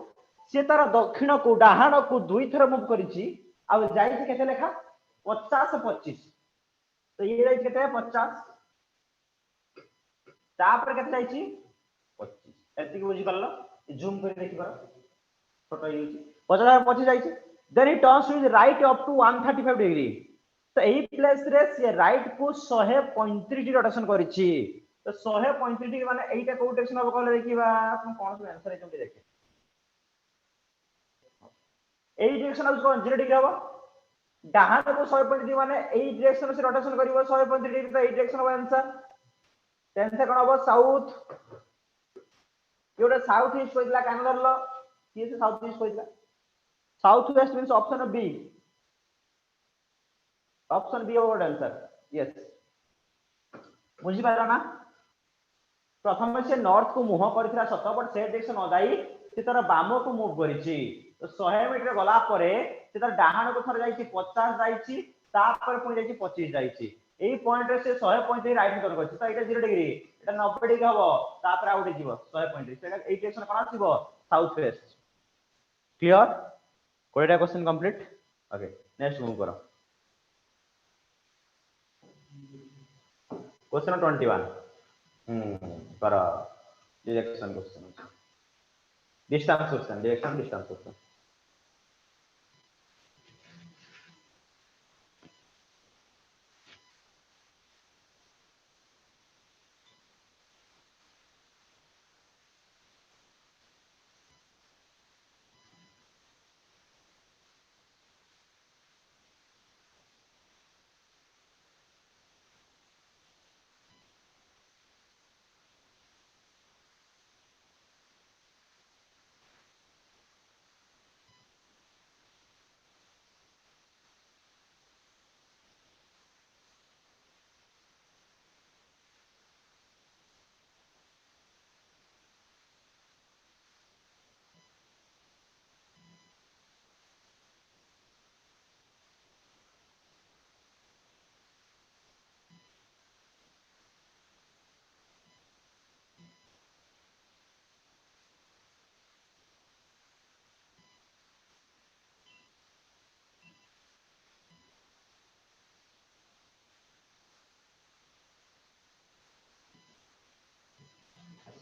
से तार दक्षिण को डाहाण को दुई थर मूव करिछि आ जाई से केते लेखा 50 25 तो ये जाई केते 50 तापर केते जाई छी 25 एति बुझि करलो जूम कर देखि कर छोटो यूज 50 25 जाई छी then it turns to the right up to 135 degree तो एही प्लेस रे से राइट को 135 डिग्री रोटेशन करिछि तो 135 डिग्री माने एईटा को डायरेक्शन अब कहले देखिबा आपण कोन से आंसर एजम देखे एई डायरेक्शन अब कोन 0 डिग्री हबो डाहाण को 135 डिग्री माने एई डायरेक्शन से रोटेशन करिवो 135 डिग्री तो एई डायरेक्शन हबो आंसर टेंस कोन हबो साउथ योडा साउथ ईस्ट कोइला कानर लो ये से साउथ ईस्ट कोइला south west means option B option B होगा आंसर यस बुझी पारा ना प्रथम से नॉर्थ को मुह करथिला सत बट से डायरेक्शन न जाई से तर बाम को मूव करिछि तो 100 मीटर गला परे से तर डाहाण को थर जाईछि 50 जाईछि तापर पुनी जाईछि 25 जाईछि एई पॉइंट रे से 135 राइट टर्न करछि तो एटा 0 डिग्री एटा 90 डिग्री हबो तापर आउट जीवो 135 सेटा एई डायरेक्शन कोन आसीबो साउथ वेस्ट क्लियर कोइटा question complete okay next move करो क्वेश्चन 21 पर direction question distance question direction distance question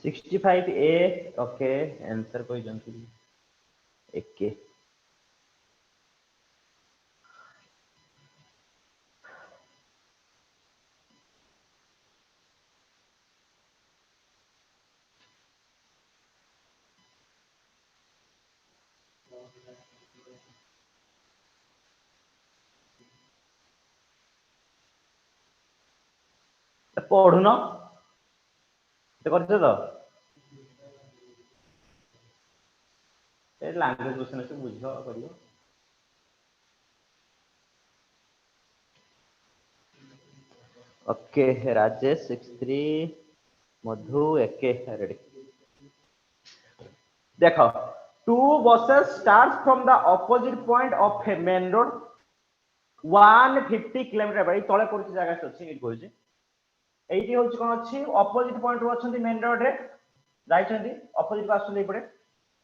ए ओके आंसर कोई जानती एके पढ़ुन तो करते तो ए लैंग्वेज क्वेश्चन से बुझ करियो ओके राजेश 63 मधु एके रेडी देखो two buses starts from the opposite point of a main road 150 km by तळे पड़छि जागा अछि एट कहै छै एठी होछि कोन अछि ऑपोजिट पॉइंट रो अछंती मेन रोड रे जाइछंती ऑपोजिट पास नै पड़े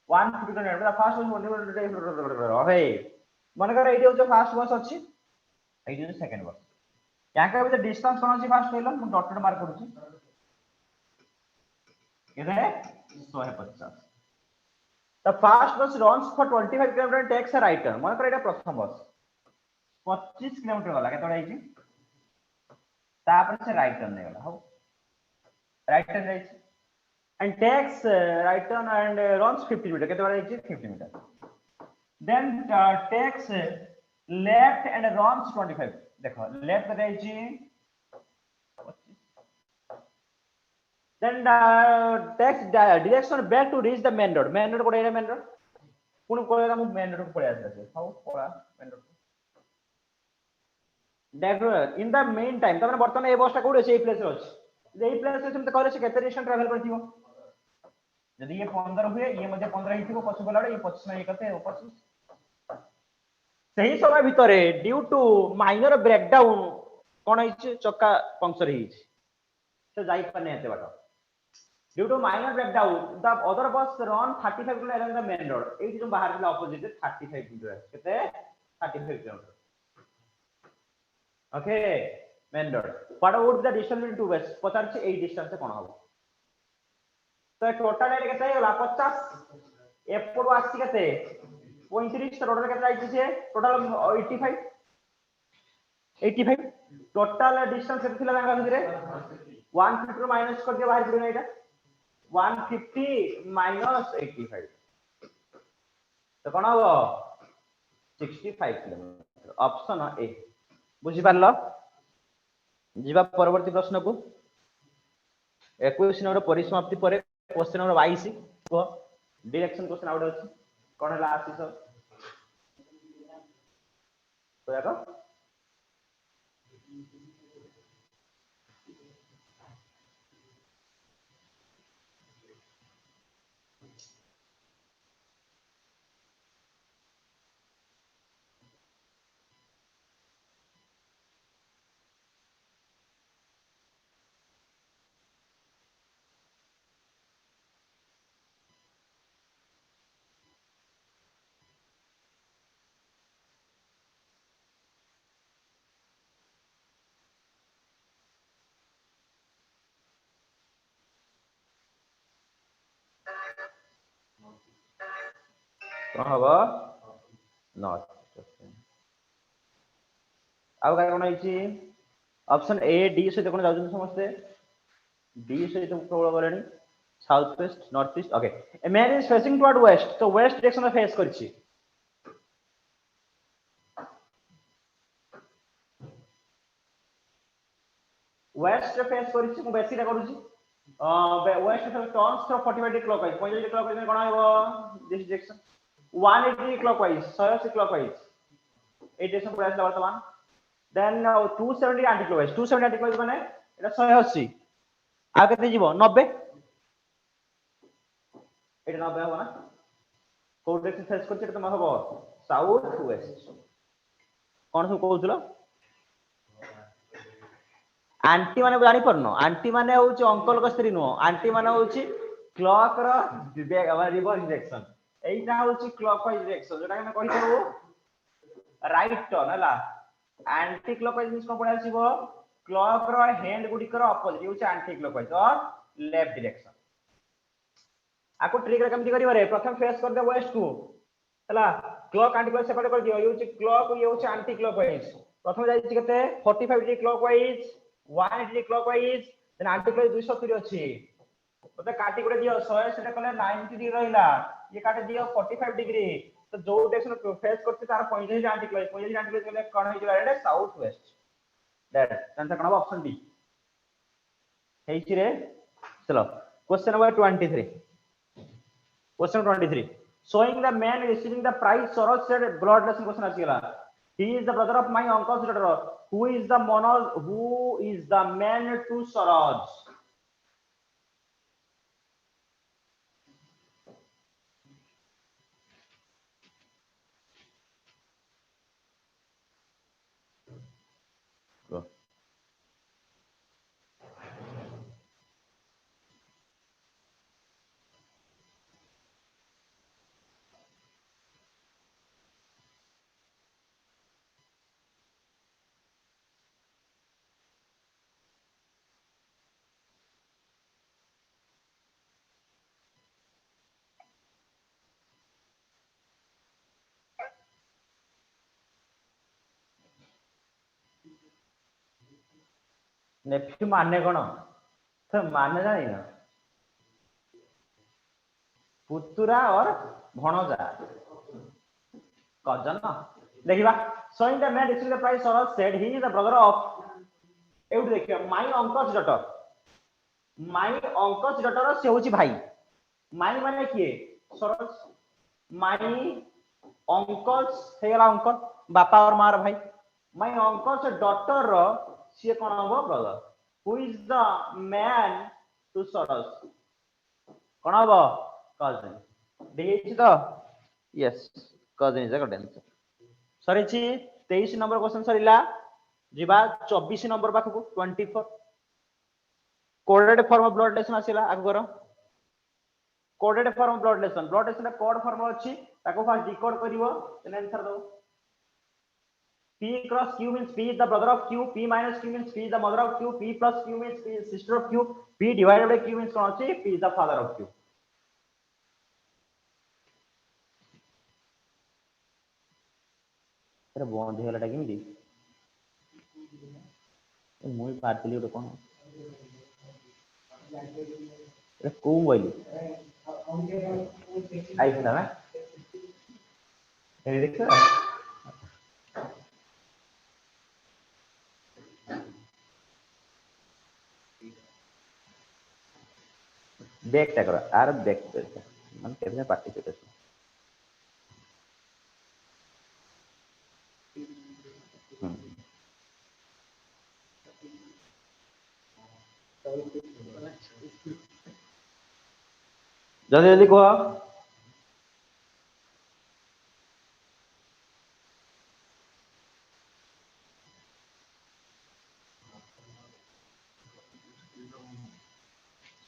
150 km फास्ट बस हे मन कर एठी होछि फास्ट बस अछि एठी होछि सेकंड बस या का डिस्टेंस कोन अछि फास्ट कहलो म डॉटेड मार्क करूछि କେତେ 150। The first bus runs for 25 km and takes a right turn। ମନେ କର ଏଇଟା ପ୍ରଥମ ବସ୍ 25 କିଲୋମିଟର ଗଲା, କେତେବେଳେ ହେଇଛି, ତାପରେ ସେ ରାଇଟ୍ ଟର୍ନ ନେଇଗଲା, ହଉ ରାଇଟ୍ ଟର୍ନ ଯାଇଛି and takes right turn and runs 50 meter, କେତେବେଳେ ହେଇଛି 50 meter, then takes left and runs 25। ଦେଖ left କେତେ ହେଇଛି 25, then takes direction back to reach the main road। main road କୋଉଟା, ଏଇଟା main road, ପୁଣି କୋଉଟା ମୁଁ main road କୁ ପଳେଇ ଆସିଲା, ହଉ ପଳା main road। in the mean time ତମାନେ ବର୍ତ୍ତମାନ ଏ ବସଟା କୋଉଠି ଅଛି, ଏଇ ପ୍ଲେସ୍ ରେ ଅଛି, ଏଇ ପ୍ଲେସ୍ ରେ ସେମିତି କହିଲେ ସେ କେତେ ଡିଷ୍ଟାନ୍ସ ଟ୍ରାଭେଲ କରିଥିବ, ଯଦି ଇଏ 15 ହୁଏ ଇଏ ମଧ୍ୟ 15 ହେଇଥିବ, ପଛକୁ ଗଲା ବେଳେ ଇଏ 25 ନା ଇଏ କେତେ 25। ସେହି ସମୟ ଭିତରେ ଡ୍ୟୁ ଟୁ ମାଇନର ବ୍ରେକଡାଉନ କଣ ହେଇଛି, ଚକା ପଙ୍କ୍ଚର ହେଇଛି, ସେ ଯାଇପାରୁନି ଏତେ ବାଟ। Due to minor breakdown the other bus run 35 km along the main road। ଏଇଠି ଯୋଉ ବାହାରି ଥିଲା ଅପୋଜିଟ 35 km, କେତେ 35 km, okay main road. What would be the distance between two बस, पचार एई डिस्टेंस कोन हबो, तो टोटल एरिया केते होला 50, एपडो आसी केते 35, तो टोटल केते आइछि से टोटल 85, 85 टोटल डिस्टेंस केते थिला तांगा भितरे 150 रो माइनस कर दियो, बाहर पडियो एटा 150 माइनस 85, तो कोन हबो 65 किलोमीटर। ऑप्शन ए, बुझी पारलो। जीवा परवर्ती प्रश्न को 21 नंबर परिसमाप्ति पर क्वेश्चन नंबर 22 को डायरेक्शन क्वेश्चन आउट अछि, कोन हला आसी सब तो याको कोन हबो नॉट। आउ का कोन आइछि, ऑप्शन ए डी सहित कोन जाउछन समस्ते, डी सहित प्रबल गलेनी, south west north east. Okay a man is facing toward west, तो वेस्ट डायरेक्शन फेस करछि, वेस्ट फेस करछि, मु बेसी रा करूछि west turns from 45 degree clockwise, 45 degree clockwise कोन आइबो this direction 180 degree clockwise, 180 clockwise ए डायरेक्शन पर आसला वर्तमान, then 270 anti clockwise, 270 anti clockwise माने एटा 180 आ केते जीवो 90, एटा 90 हो ना, को डायरेक्शन फेस करछि एटा तम हबो साउथ वेस्ट। कोन सब कहउतलो आंटी माने जानि परनो, आंटी माने होउची अंकल को स्त्री नो, आंटी माने होउची क्लॉक रो रिवर्स डायरेक्शन, एइटा होउची क्लॉकवाइज डायरेक्शन, जेटा हम कहिथौ राइट टर्न हला, एंटी क्लॉकवाइज मींस कोन पडा आसीबो क्लॉक रो हैंड गुडी कर अपोजिट होउची एंटी क्लॉकवाइज और लेफ्ट डायरेक्शन। आको ट्रिक रे केमति करिवो रे, प्रथम फेस कर दे वेस्ट को हला, क्लॉक एंटी क्लॉक सेपरेट कर दियो, होउची क्लॉक ये होउची एंटी क्लॉकवाइज, प्रथम जाईची केते 45 degree clockwise, 180 degree clockwise, then anti clock 270 अछि, ओते काटी गुडे दियो 100 सेटा कले 90 डिग्री रहिला, ये काटे दियो 45 डिग्री, तो जो डायरेक्शन फेस करछि तार 45 एंटी क्लॉक, 45 एंटी क्लॉक कले कोन होइला रे साउथ वेस्ट, दैट आंसर कोन ऑप्शन डी हेइछि रे। चलो question number 23, question 23 showing the man receiving the prize Saroj said blood relation question आसीला, he is the brother of my uncle's daughter, who is the man to Saroj, nephew माने कोन तो माने जानी ना पुतुरा और भणजा कजन देखिबा showing the man receiving the prize Soros said he is the brother of एउट देखियो my uncle's daughter my uncle's daughter से होची भाई माय माने किए Soros माय अंकल्स हेला अंकल बापा और मार भाई माय अंकल्स डॉटर रो से कोन हो brother who is the man to Soros कोन हो cousin देछि तो यस cousin इज अ गुड आंसर सरी छी 23 नंबर क्वेश्चन सरीला जिबा 24 नंबर पाखकु 24 coded form of blood relation आसीला आगु करो coded form of blood relation code form अछि ताको फास्ट डिकोड करिवो देन आंसर दो P cross Q means P is the brother of Q, P minus Q means P is the mother of Q, P plus Q means P is sister of Q, P divided by Q means कोन अछि P is the father of Q. अरे बंद हे हलाटा केमिति मुई पारतिली ओटे कोन ए को बोली iPhone ना ए देखो बैक टा करो आर बैक मन केने पार्टिसिपेशन जल्दी जल्दी कहो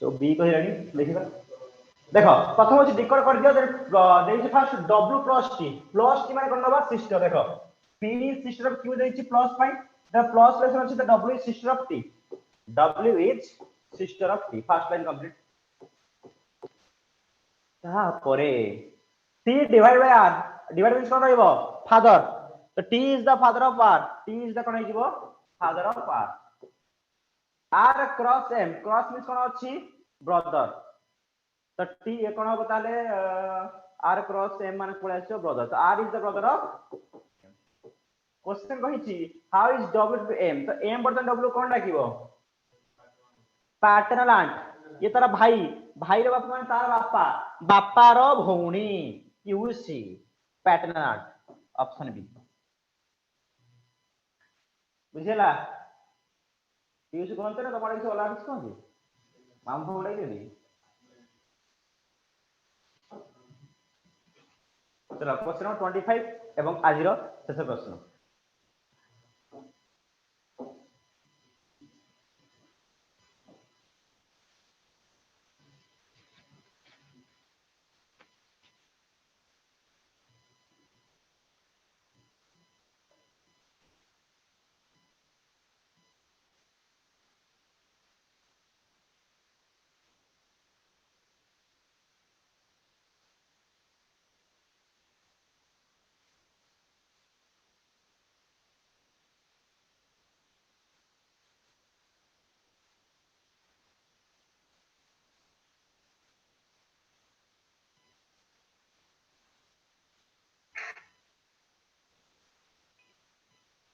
तो बी कहि रानी देखिबा देखो प्रथम अछि डिकोड कर दियो देछि फर्स्ट w प्लस टी माने कोन नबा सिस्टर देखो p सिस्टर ऑफ q देछि प्लस पाई द प्लस लेसन अछि the w is sister of t w is sister of t first line complete ता परे t divide by r divide means कोन रहइबो फादर तो t is the father of r t is the कोन हिजिबो father of r r cross m cross means कोन अछि brother तो t ए कोन हो बताले r क्रॉस m माने पळे आछो ब्रदर तो r is the brother of question कहिछि how is w to m तो m बर्तन w कोन डाकिबो पैटर्नल आंट ये तारा भाई भाई रे बाप माने तारा बापा बापा रो भौणी यूसी पैटर्नल आंट ऑप्शन बी बुझेला यूसी कोन त तमारे किछ ओला किछ कोन माम भौणी देबी चलो क्वेश्चन नंबर 25 एवं आजिरो शेष प्रश्न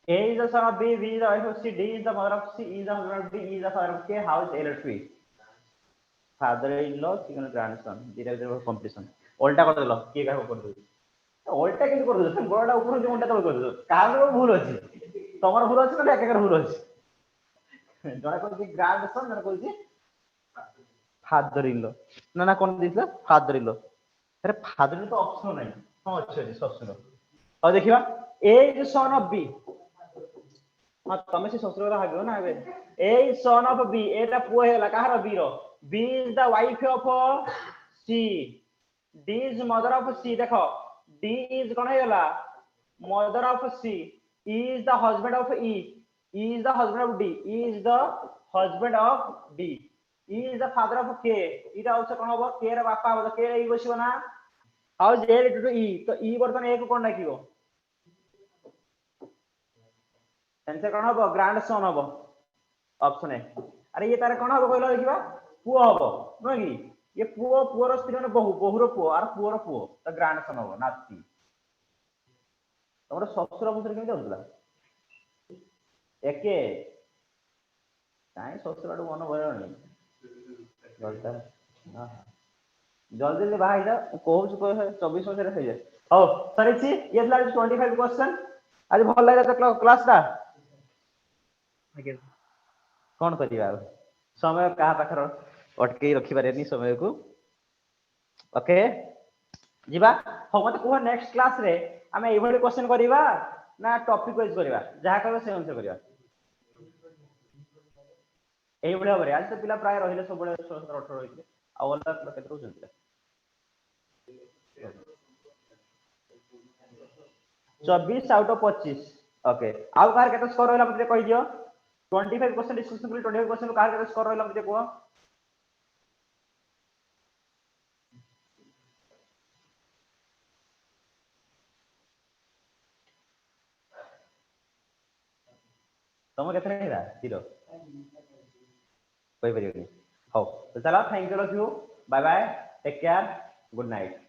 A is the son of B, B is the wife of C, D is the mother of C, E is the husband of D, E is the father of K. How is L to E? Father-in-law, second grandson. Direct competition. Olta कर दलो, किए का कर दो? Olta किंतु कर दो, बड़ा ऊपर जो उल्टा तब कर दो. कहाँ भूल अछि? तमर भूल अछि ना एकेकर भूल अछि? जरा कोन ग्रैंडसन जरा कोन फादर-इन-लॉ. ना ना कोन दिसला? फादर-इन-लॉ. अरे फादर तो ऑप्शन नहीं. हां अछि ससुर. और देखिबा A is the son of B. हां तमे से ससुर वाला हागो ना एबे A is son of B एटा पुओ हेला कहार B row B is the wife of C D is mother of C देखो D is cone Hella mother of C E is the husband of E E is the husband of D E is the husband of D E is the father of K इटा also कोन होबो K रे बापा होबो K रे ई बसिबो ना how is L to E तो E बर्तन A को कोन डाकिबो आंसर कोन होबो ग्रैंडसन होबो ऑप्शन ए अरे ये तार कोन हबो कहलो देखिबा पुओ हबो न कि ये पुओ पुओर स्त्री ने बहु बहुर पुओ आर पुओर पुओ तो ग्रांडसन हबो नाती तमरो ससुर भसुर केमि होतला एके काई ससुर आडू मन भयो नै गलता हां जल्दी जल्दी बाहर जा कहू 24 वर्ष रे जाए हो सरीची ये ला 25 क्वेश्चन आज भल लागला तो क्लास ता आगे कौन करिया समय कहा पाखर अटके रखि पारेनी समय को ओके जीवा हो मत को नेक्स्ट क्लास रे हमें एभली क्वेश्चन करिवा ना टॉपिक वाइज करिवा जहा कहबे से आंसर करिवा एभली होबरे आज तो पिला प्राय रहिले सब बळे 16 17 18 होइले आ ओला केते रहउछन 24 आउट ऑफ 25 ओके आउ कार केते स्कोर होला मते कहि दियो 25% डिस्कशन करी 25% कार केते स्कोर होला मते को तुम केते रहिरा 0 कोई परियो नहीं हो तो चलो thank you love you bye bye take care good night